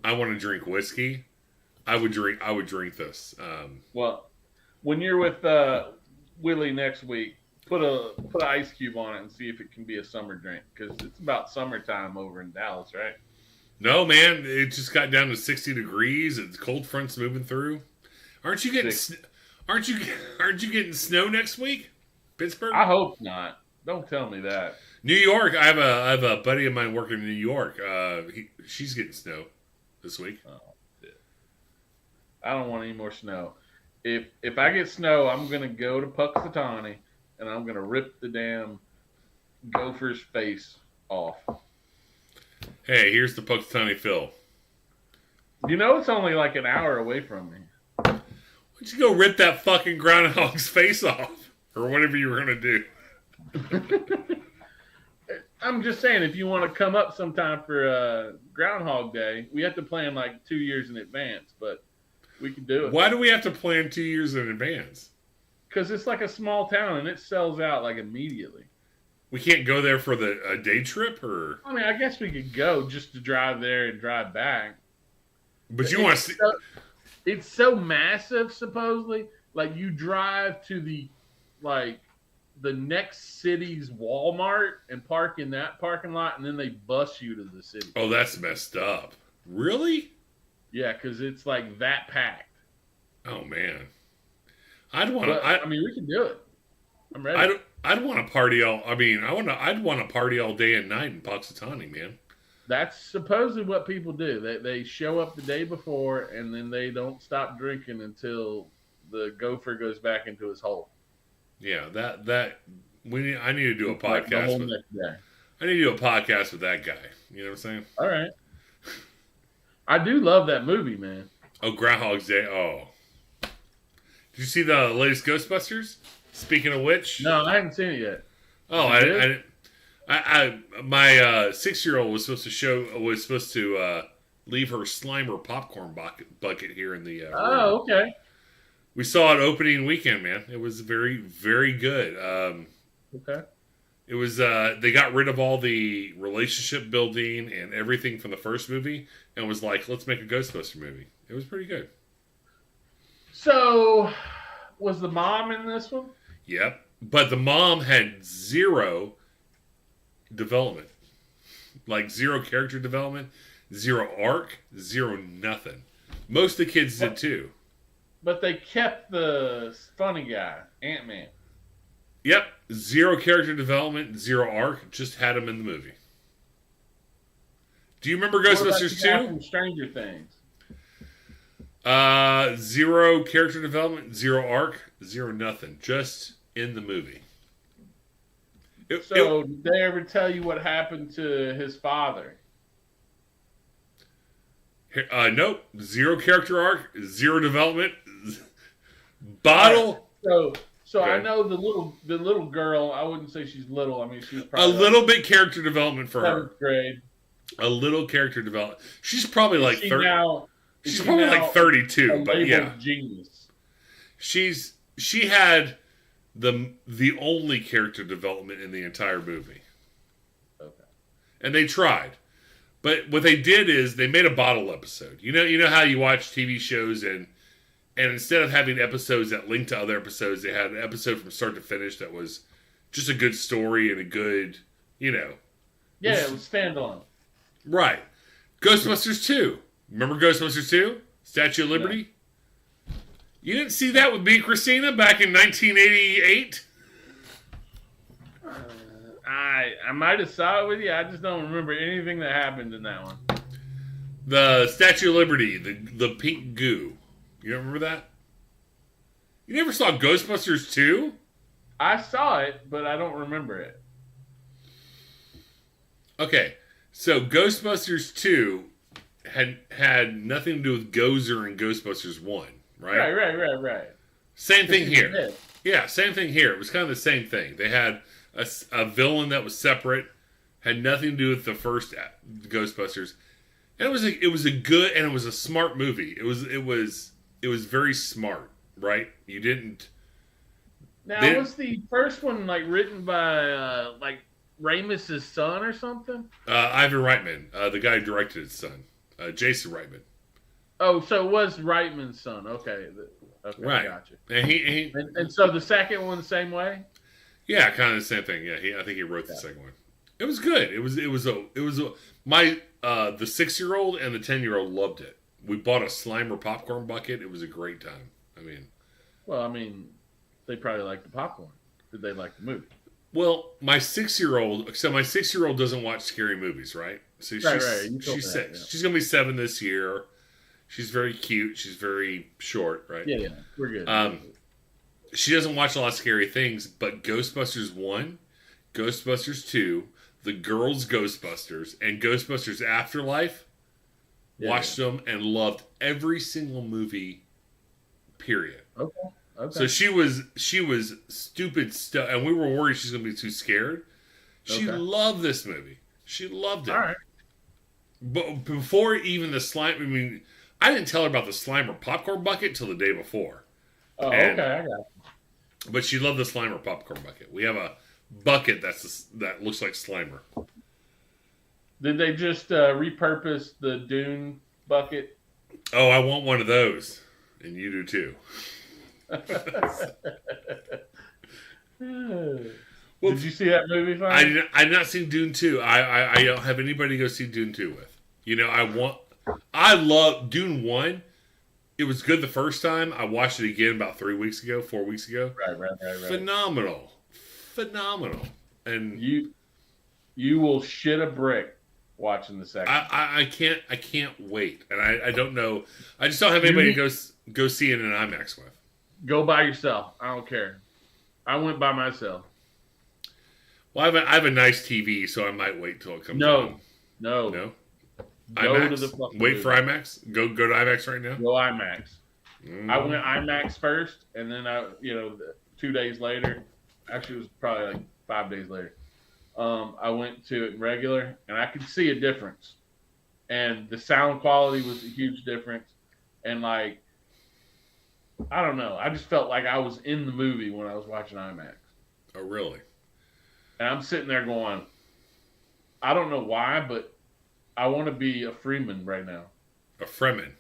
I want to drink whiskey. I would drink this. Well, when you're with Willie next week, put an ice cube on it and see if it can be a summer drink because it's about summertime over in Dallas, right? No, man, it just got down to 60 degrees. It's cold fronts moving through. Aren't you getting aren't you getting snow next week? Pittsburgh? I hope not. Don't tell me that. New York. I have a buddy of mine working in New York. She's getting snow this week. Oh, shit. I don't want any more snow. If I get snow, I'm gonna go to Puxatawny and I'm gonna rip the damn gopher's face off. Hey, here's the Puxatawny Phil. You know it's only like an hour away from me. Why don't you go rip that fucking groundhog's face off? Or whatever you were going to do. I'm just saying, if you want to come up sometime for Groundhog Day, we have to plan like 2 years in advance, but we can do it. Why do we have to plan 2 years in advance? Because it's like a small town and it sells out like immediately. We can't go there for a day trip, or? I mean, I guess we could go just to drive there and drive back. But you want to see? It's so massive, supposedly. Like you drive to the next city's Walmart and park in that parking lot, and then they bus you to the city. Oh, that's messed up. Really? Yeah, because it's like that packed. Oh man, I'd want to. I mean, we can do it. I'm ready. I'd want to party all. I mean, I'd want to party all day and night in Puxatawny, man. That's supposedly what people do. They show up the day before, and then they don't stop drinking until the gopher goes back into his hole. Yeah, I need to do a Like the podcast. whole With, next day. I need to do a podcast with that guy. You know what I'm saying? All right. I do love that movie, man. Oh, Groundhog's Day. Oh, did you see the latest Ghostbusters? Speaking of which, No, I haven't seen it yet. oh, my 6-year-old was supposed to leave her Slimer popcorn bucket here in the. Room. Oh, okay. We saw it opening weekend, man. It was very, very good. Okay. It was they got rid of all the relationship building and everything from the first movie, and was like, let's make a Ghostbuster movie. It was pretty good. So, was the mom in this one? Yep, but the mom had zero development, like zero character development, zero arc, zero nothing. Most of the kids did too. But they kept the funny guy, Ant-Man. Yep, zero character development, zero arc. Just had him in the movie. Do you remember Ghostbusters 2? From Stranger Things. Zero character development, zero arc, zero nothing. Just in the movie. Did they ever tell you what happened to his father? Nope. Zero character arc, zero development. Bottle. So Okay. I know the little girl. I wouldn't say she's little. I mean, she's A probably little bit character development for her. 7th grade. A little character development. She's probably like 30. She's Is probably now like 32, a but labeled yeah. genius. She had the only character development in the entire movie. Okay. And they tried. But what they did is they made a bottle episode. You know how you watch TV shows and instead of having episodes that link to other episodes, they had an episode from start to finish that was just a good story and a good, Yeah, it was standalone. Right. Ghostbusters 2. Remember Ghostbusters 2? Statue of Liberty? You didn't see that with me, Christina, back in 1988? I might have saw it with you. I just don't remember anything that happened in that one. The Statue of Liberty, the pink goo. You don't remember that? You never saw Ghostbusters 2? I saw it, but I don't remember it. Okay, so Ghostbusters 2 had nothing to do with Gozer and Ghostbusters 1, right? Right. Same thing here. Yeah, same thing here. It was kind of the same thing. They had a villain that was separate, had nothing to do with the first Ghostbusters, and it was a good and it was a smart movie. It was very smart, right? You didn't. Now, was the first one like written by like Ramus's son or something? Ivan Reitman, the guy who directed his son, Jason Reitman. Oh, so it was Reitman's son. Okay, right. Gotcha. And so the second one the same way. Yeah, kind of the same thing. Yeah, I think he wrote the second one. It was good. It was my the 6-year-old and the 10-year-old loved it. We bought a Slimer popcorn bucket. It was a great time. Well, they probably liked the popcorn. Did they like the movie? Well, my 6-year-old doesn't watch scary movies, right? So she's 6. Yeah. She's gonna be 7 this year. She's very cute. She's very short, right? Yeah, we're good. She doesn't watch a lot of scary things, but Ghostbusters 1, Ghostbusters 2, the girls Ghostbusters, and Ghostbusters Afterlife, watched them and loved every single movie, period. Okay. So she was stupid stuff, and we were worried she's going to be too scared. She loved this movie. She loved it. All right. But before even the slime, I didn't tell her about the Slimer popcorn bucket till the day before. Oh, okay, I got it. But she loved the Slimer popcorn bucket. We have a bucket that looks like Slimer. Did they just repurpose the Dune bucket? Oh, I want one of those, and you do too. Well, did you see that movie? I've not seen Dune 2. I don't have anybody to go see Dune 2 with. I love Dune 1. It was good the first time. I watched it again about 4 weeks ago. Right. Phenomenal. And you will shit a brick watching the second. I can't wait. And I don't know. I just don't have anybody to go see it in an IMAX with. Go by yourself. I don't care. I went by myself. Well, I have a nice TV, so I might wait till it comes on. No. Go IMAX? To the fucking wait movie. For IMAX? Go to IMAX right now? Go IMAX. I went IMAX first, and then 2 days later, actually it was probably like 5 days later, I went to it regular, and I could see a difference. And the sound quality was a huge difference. And I don't know. I just felt like I was in the movie when I was watching IMAX. Oh, really? And I'm sitting there going, I don't know why, but I want to be a Freeman right now. A Fremen.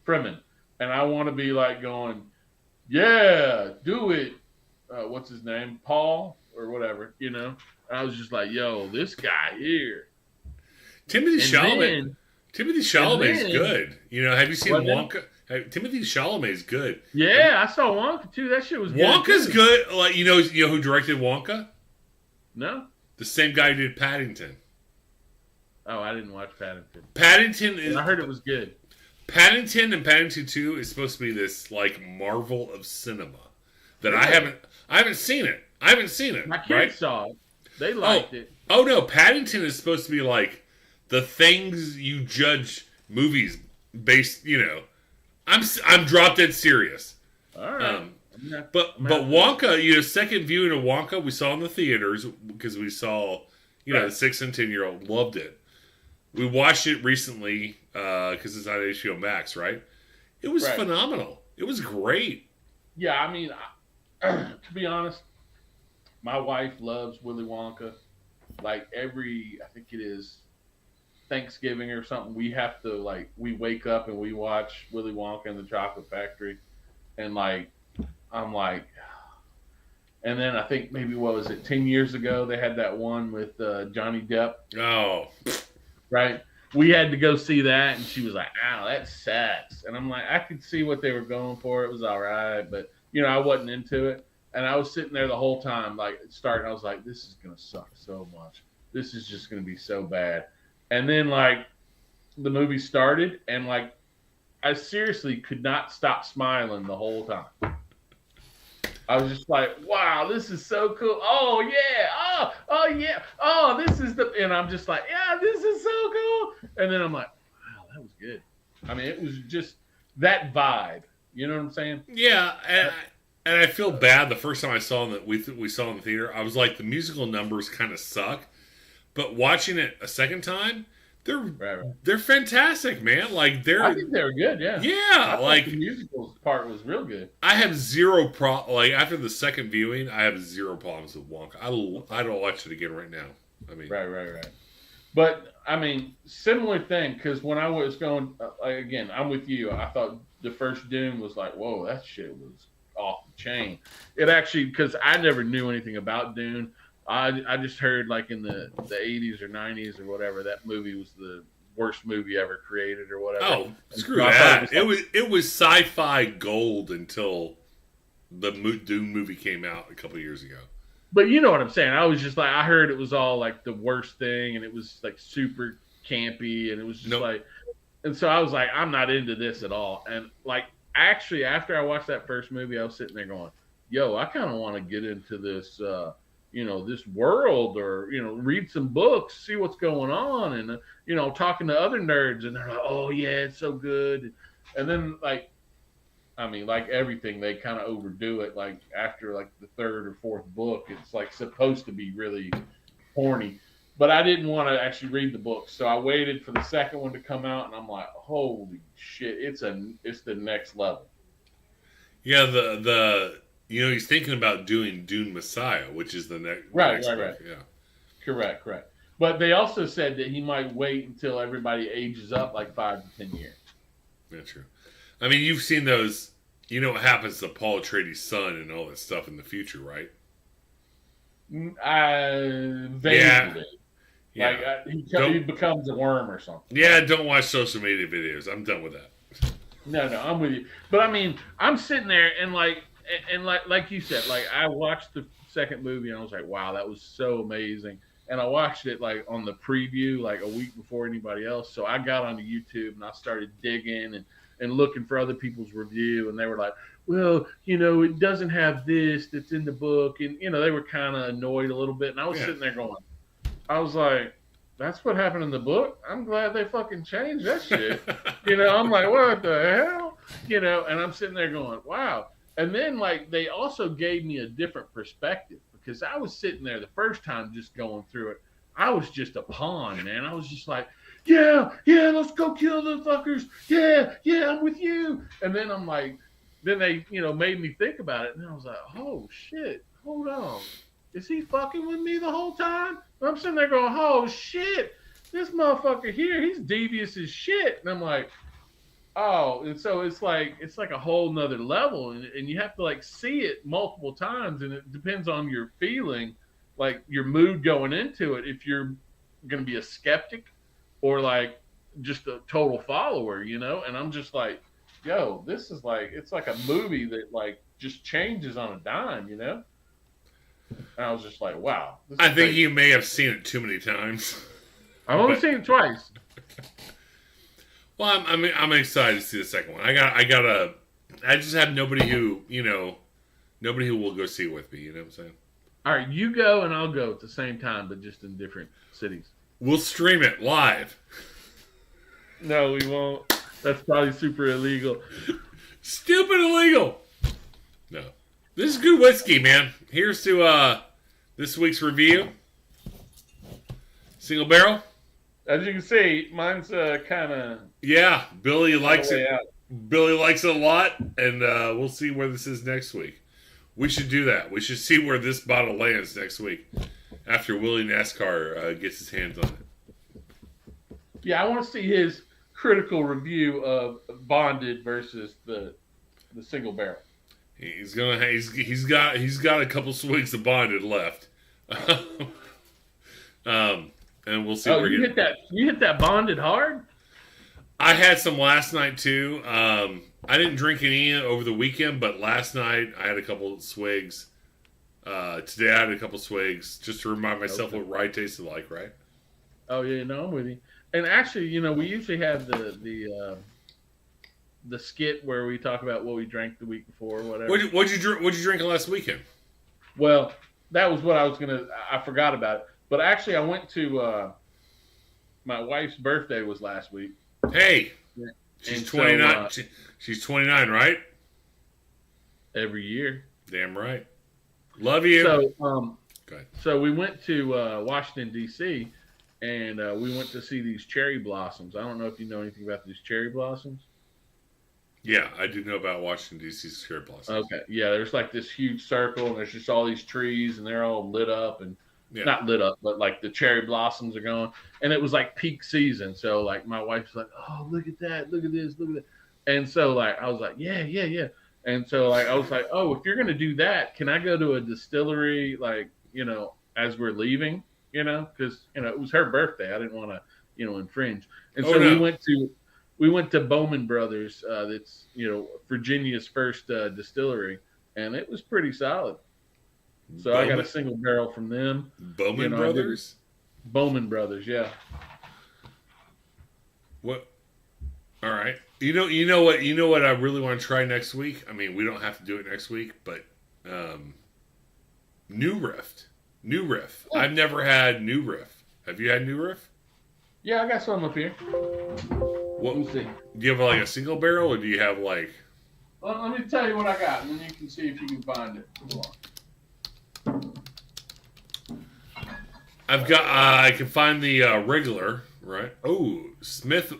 Freeman. And I want to be like going, yeah, do it. What's his name? Paul or whatever, And I was just like, yo, this guy here. Timothy Chalamet is good. Have you seen Wonka? Timothy Chalamet is good. Yeah, I saw Wonka too. That shit was good. Wonka's good. Like you know who directed Wonka? No. The same guy who did Paddington. Oh, I didn't watch Paddington. Paddington is. I heard it was good. Paddington and Paddington 2 is supposed to be this like marvel of cinema that I haven't seen it. My kids saw it. They liked it. Oh no, Paddington is supposed to be like the things you judge movies based. I'm drop dead serious. All right. But Wonka, second viewing of Wonka, we saw in the theaters because we saw, the 6 and 10-year-old loved it. We watched it recently because it's on HBO Max, right? It was phenomenal. It was great. Yeah, to be honest, my wife loves Willy Wonka. Like I think it is Thanksgiving or something, we have to we wake up and we watch Willy Wonka and the Chocolate Factory, and I'm like, and then I think maybe 10 years ago they had that one with Johnny Depp. Oh, right. we had to go see that, and she was like, "Ow, that sucks." And I'm like, I could see what they were going for. It was all right, but I wasn't into it. And I was sitting there the whole time, like starting. I was like, "This is gonna suck so much. This is just gonna be so bad." And then like the movie started, and like I seriously could not stop smiling the whole time. I was just like, wow, this is so cool. Oh yeah, oh yeah, oh this is the, and I'm just like, yeah, this is so cool. And then I'm like, wow, that was good. I mean, it was just that vibe. You know what I'm saying? Yeah, and I feel bad. The first time I saw that we saw in the theater, I was like, the musical numbers kind of suck. But watching it a second time, they're fantastic, man. Like I think they were good. Yeah. Yeah, like the musical part was real good. I have zero like after the second viewing, I have zero problems with Wonka. I don't watch it again right now. I mean, right. But I mean, similar thing, because when I was going again, I'm with you. I thought the first Dune was like, whoa, that shit was off the chain. It actually, because I never knew anything about Dune. I just heard like in the 80s or 90s or whatever, that movie was the worst movie ever created or whatever. Oh, screw that! It was sci-fi gold until the Dune movie came out a couple of years ago. But you know what I'm saying? I was just like, I heard it was all like the worst thing, and it was like super campy, and it was just like, and so I was like, I'm not into this at all. And like, actually, after I watched that first movie, I was sitting there going, yo, I kind of want to get into this, this world, or, read some books, see what's going on. And, talking to other nerds, and they're like, oh yeah, it's so good. And then like, I mean, like everything, they kind of overdo it. Like after like the third or fourth book, it's like supposed to be really horny. But I didn't want to actually read the book, so I waited for the second one to come out, and I'm like, holy shit, it's the next level. Yeah, he's thinking about doing Dune Messiah, which is the next. Right. Yeah. Correct. But they also said that he might wait until everybody ages up like 5 to 10 years. That's true. I mean, you've seen those. You know what happens to Paul Atreides' son and all that stuff in the future, right? Vaguely. Yeah. Like he becomes a worm or something. Yeah, don't watch social media videos. I'm done with that. No, I'm with you. But I mean, I'm sitting there and like you said, like I watched the second movie and I was like, wow, that was so amazing. And I watched it like on the preview, like a week before anybody else. So I got onto YouTube and I started digging and looking for other people's review, and they were like, well, it doesn't have this that's in the book, and they were kind of annoyed a little bit, and I was sitting there going, I was like, that's what happened in the book? I'm glad they fucking changed that shit. I'm like, what the hell? And I'm sitting there going, wow. And then like they also gave me a different perspective, because I was sitting there the first time just going through it. I was just a pawn, man. I was just like, yeah, let's go kill those fuckers. Yeah, I'm with you. And then I'm like, then they, made me think about it. And I was like, oh shit, hold on. Is he fucking with me the whole time? And I'm sitting there going, oh shit, this motherfucker here, he's devious as shit. And I'm like, oh, and so it's like a whole nother level. And you have to like see it multiple times. And it depends on your feeling, like your mood going into it. If you're going to be a skeptic, or like just a total follower, and I'm just like, yo, this is like, it's like a movie that like just changes on a dime, And I was just like, wow. I think you may have seen it too many times. I've only seen it twice. Well, I'm excited to see the second one. I just have nobody who will go see it with me. You know what I'm saying? All right, you go and I'll go at the same time, but just in different cities. We'll stream it live. No, we won't. That's probably super illegal. Stupid illegal. No. This is good whiskey, man. Here's to this week's review. Single barrel. As you can see, mine's kind of... Yeah, Billy likes it. Billy likes it a lot, and we'll see where this is next week. We should do that. We should see where this bottle lands next week, after Willie NASCAR gets his hands on it. Yeah, I want to see his critical review of Bonded versus the single barrel. He's got a couple swigs of Bonded left. and we'll see Oh, if we're you getting. hit that. You hit that bonded hard. I had some last night too. I didn't drink any over the weekend, but last night I had a couple of swigs. Today I had a couple swigs just to remind myself what rye tasted like. Right? Oh yeah, no, I'm with you. And actually, we usually have the skit where we talk about what we drank the week before, or whatever. What'd you drink? What'd you drink last weekend? Well, that was what I was gonna. I forgot about it. But actually, I went to my wife's birthday was last week. Hey, Yeah. she's And 29. She's 29, right? Every year. Damn right. Love you. So, Go ahead. so we went to Washington D.C. and we went to see these cherry blossoms. I don't know if you know anything about these cherry blossoms. Yeah, I do know about Washington D.C.'s cherry blossoms. Okay, yeah, there's like this huge circle, and there's just all these trees, and they're all lit up, and Yeah. not lit up, but like the cherry blossoms are going, and it was like peak season. So like my wife's like, "Oh, look at that! Look at this! Look at that!" And so like I was like, "Yeah, yeah, yeah." And so like I was like, "Oh, if you're gonna do that, can I go to a distillery like as we're leaving? Because it was her birthday. I didn't want to infringe." And Oh, so no. we went to Bowman Brothers. That's Virginia's first distillery, and it was pretty solid. So I got a single barrel from them. Bowman Brothers. Bowman Brothers, yeah. What? All right. You know what I really want to try next week. I mean, we don't have to do it next week, but New Riff. Oh. I've never had New Riff. Have you had New Riff? Yeah, I got some up here. What? Let me see. Do you have like a single barrel, or do you have like? Well, let me tell you what I got, and then you can see if you can find it. Hold on. I've got. I can find the regular, right? Oh, Smith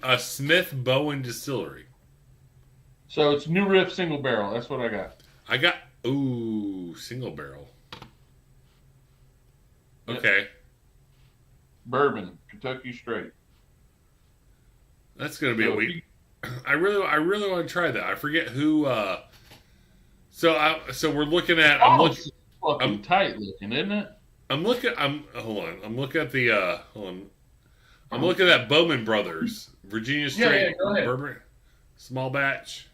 Bowen Distillery. So it's New Riff single barrel. That's what I got. I got. Ooh, single barrel. Yep. Okay, Bourbon, Kentucky straight. that's gonna be So a week. I really want to try that. I forget who. So we're looking at. It's fucking tight looking, isn't it? Hold on. I'm looking at the. Hold on. I'm looking at Bowman Brothers, Virginia Straight go ahead. Bourbon, small batch.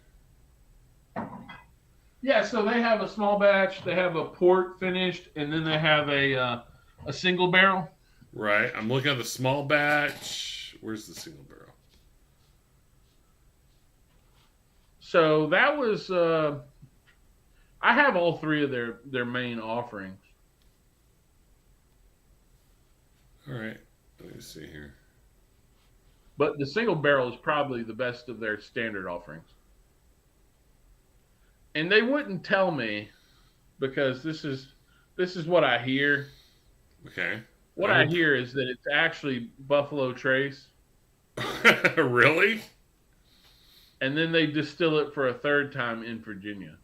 Yeah, so they have a small batch, they have a port finished, and then they have a single barrel. Right. I'm looking at the small batch. Where's the single barrel? So that was I have all three of their main offerings. All right. Let me see here. But the single barrel is probably the best of their standard offerings. And they wouldn't tell me because this is what I hear. Okay. What I hear is that it's actually Buffalo Trace, Really? and then they distill it for a third time in Virginia.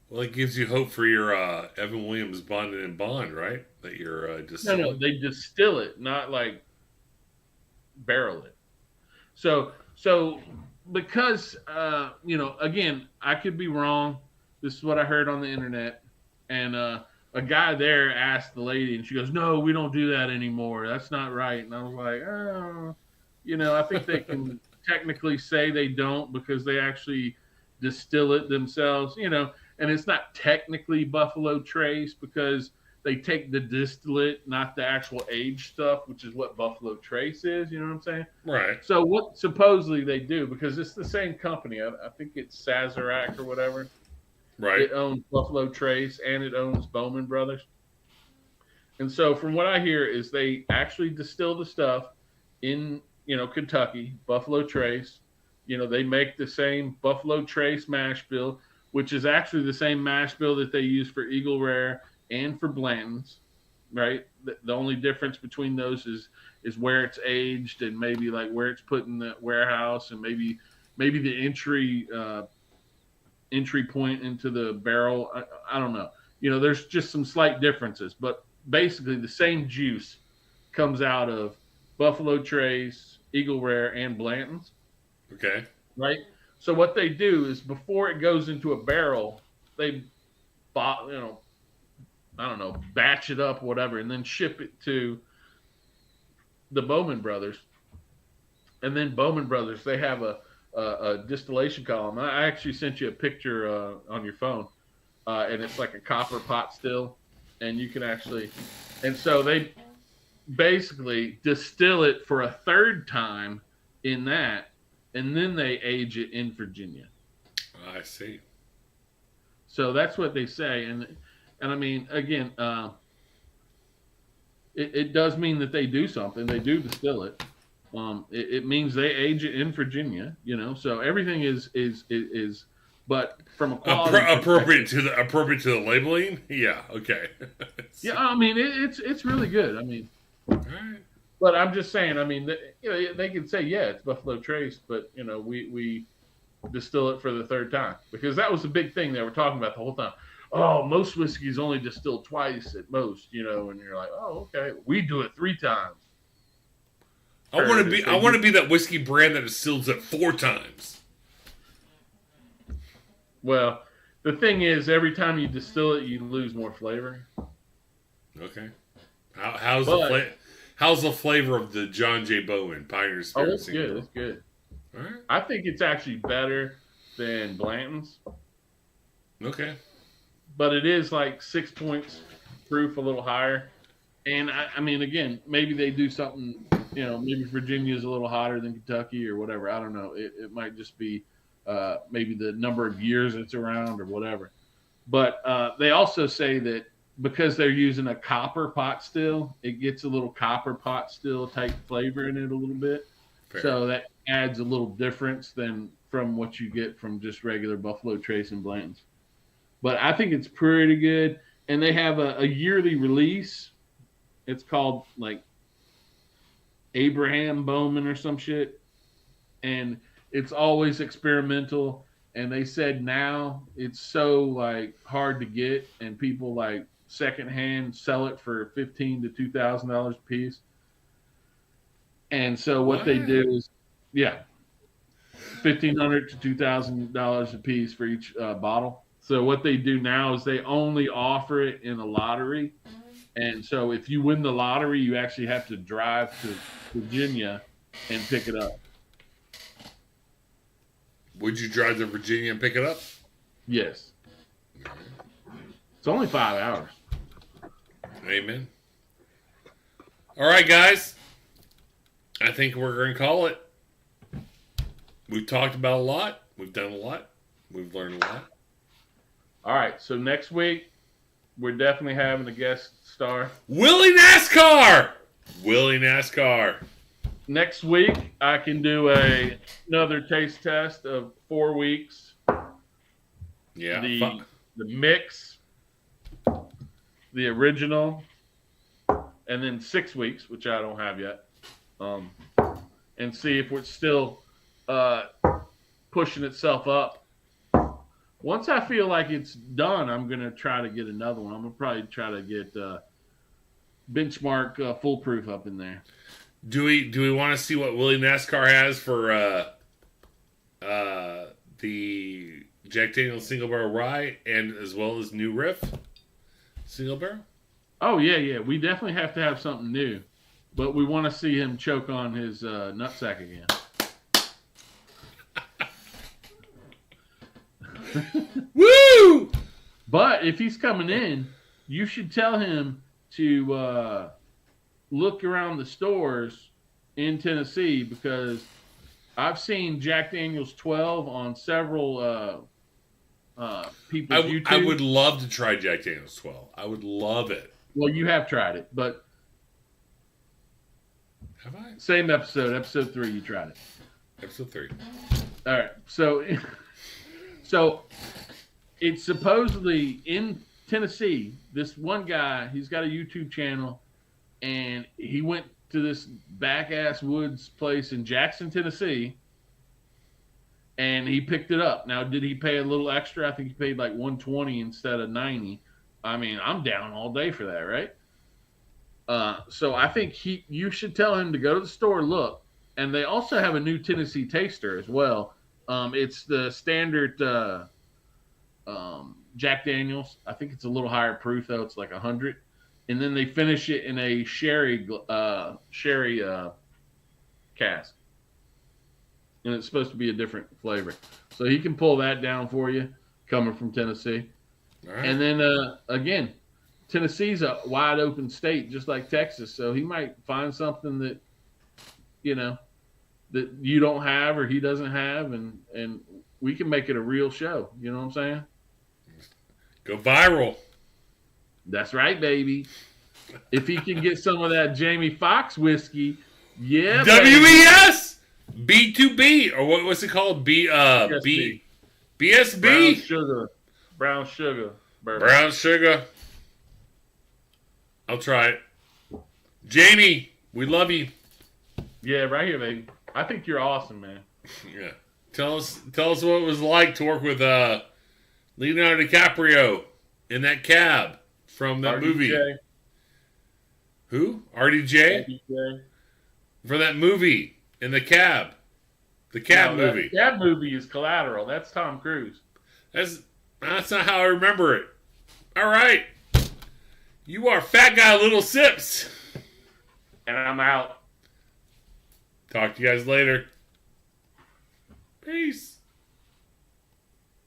Well, it gives you hope for your Evan Williams Bonded and Bond, right? That you're distilling. No, they distill it, not like barrel it. So because again, I could be wrong. This is what I heard on the internet, and a guy there asked the lady, and she goes, "No, we don't do that anymore. That's not right." And I was like, "Oh, I think they can technically say they don't because they actually distill it themselves, and it's not technically Buffalo Trace because they take the distillate, not the actual aged stuff, which is what Buffalo Trace is. You know what I'm saying?" Right. So what supposedly they do, because it's the same company. I think it's Sazerac or whatever. Right. It owns Buffalo Trace and it owns Bowman Brothers. And so from what I hear is they actually distill the stuff in, Kentucky, Buffalo Trace. They make the same Buffalo Trace mash bill, which is actually the same mash bill that they use for Eagle Rare and for Blanton's, right? The only difference between those is where it's aged and maybe like where it's put in the warehouse and maybe the entry point into the barrel. I don't know. There's just some slight differences, but basically the same juice comes out of Buffalo Trace, Eagle Rare, and Blanton's. Okay. Right. So what they do is before it goes into a barrel, they batch it up, whatever, and then ship it to the Bowman Brothers, and then Bowman Brothers, they have a distillation column. I actually sent you a picture on your phone, and it's like a copper pot still, and you can actually, and so they basically distill it for a third time in that, and then they age it in Virginia. I see. So that's what they say, and I mean, again, it does mean that they do something. They do distill it. It means they age it in Virginia. So everything is, but from a quality appropriate to the labeling. Yeah. Okay. yeah, I mean, it's really good. I mean, all right. But I'm just saying. I mean, they can say, yeah, it's Buffalo Trace, but we distill it for the third time, because that was the big thing they were talking about the whole time. Oh, most whiskeys only distill twice at most, and you're like, oh, okay, we do it 3 times. I want to be that whiskey brand that distills it 4 times. Well, the thing is, every time you distill it, you lose more flavor. Okay. How's the flavor of the John J. Bowen Pioneer Spirit? Oh, it's good. It's good. All right. I think it's actually better than Blanton's. Okay. But it is like 6 points proof, a little higher. And I mean, again, maybe they do something. Maybe Virginia is a little hotter than Kentucky or whatever. I don't know. It might just be maybe the number of years it's around or whatever. But they also say that because they're using a copper pot still, it gets a little copper pot still type flavor in it a little bit. Fair. So that adds a little difference than from what you get from just regular Buffalo Trace and Blanton's. But I think it's pretty good. And they have a yearly release. It's called like Abraham Bowman or some shit. And it's always experimental. And they said now it's so like hard to get, and people like secondhand sell it for $1,500 to $2,000 a piece. And so what they do is, $1,500 to $2,000 a piece for each bottle. So what they do now is they only offer it in a lottery. And so if you win the lottery, you actually have to drive to Virginia and pick it up. Would you drive to Virginia and pick it up? Yes. It's only 5 hours. Amen. All right, guys. I think we're going to call it. We've talked about a lot. We've done a lot. We've learned a lot. All right. So next week, we're definitely having a guest star. Willie NASCAR! Willie NASCAR. Next week, I can do another taste test of 4 weeks. Yeah. The mix, the original, and then 6 weeks, which I don't have yet. And see if it's still pushing itself up. Once I feel like it's done, I'm going to try to get another one. I'm going to probably try to get Benchmark Foolproof up in there. Do we want to see what Willie NASCAR has for the Jack Daniel's Single Barrel Rye, and as well as New Riff Single Barrel? Oh, yeah. We definitely have to have something new. But we want to see him choke on his nutsack again. Woo! But if he's coming in, you should tell him to look around the stores in Tennessee, because I've seen Jack Daniel's 12 on several people's YouTube. I would love to try Jack Daniel's 12. I would love it. Well, you have tried it, but have I? Same episode 3, you tried it. Episode 3. All right, so it's supposedly in Tennessee. This one guy, he's got a YouTube channel, and he went to this back-ass woods place in Jackson, Tennessee, and he picked it up. Now, did he pay a little extra? I think he paid like $120 instead of $90. I mean, I'm down all day for that, right? So I think you should tell him to go to the store, look. And they also have a new Tennessee taster as well. It's the standard Jack Daniel's. I think it's a little higher proof, though. It's like 100. and then they finish it in a sherry cask, and it's supposed to be a different flavor. So he can pull that down for you, coming from Tennessee. All right. And then again, Tennessee's a wide open state, just like Texas. So he might find something that, that you don't have or he doesn't have, and we can make it a real show. You know what I'm saying? Go viral. That's right, baby. If he can get some of that Jamie Foxx whiskey, yeah. WES B2B or what's it called? BSB. Brown sugar. Bourbon. Brown sugar. I'll try it. Jamie, we love you. Yeah, right here, baby. I think you're awesome, man. Yeah. Tell us what it was like to work with Leonardo DiCaprio in that cab from that RDJ. movie. Who? RDJ? RDJ. For that movie in the cab. The cab movie. The cab movie is Collateral. That's Tom Cruise. That's not how I remember it. All right. You are Fat Guy Little Sips. And I'm out. Talk to you guys later. Peace.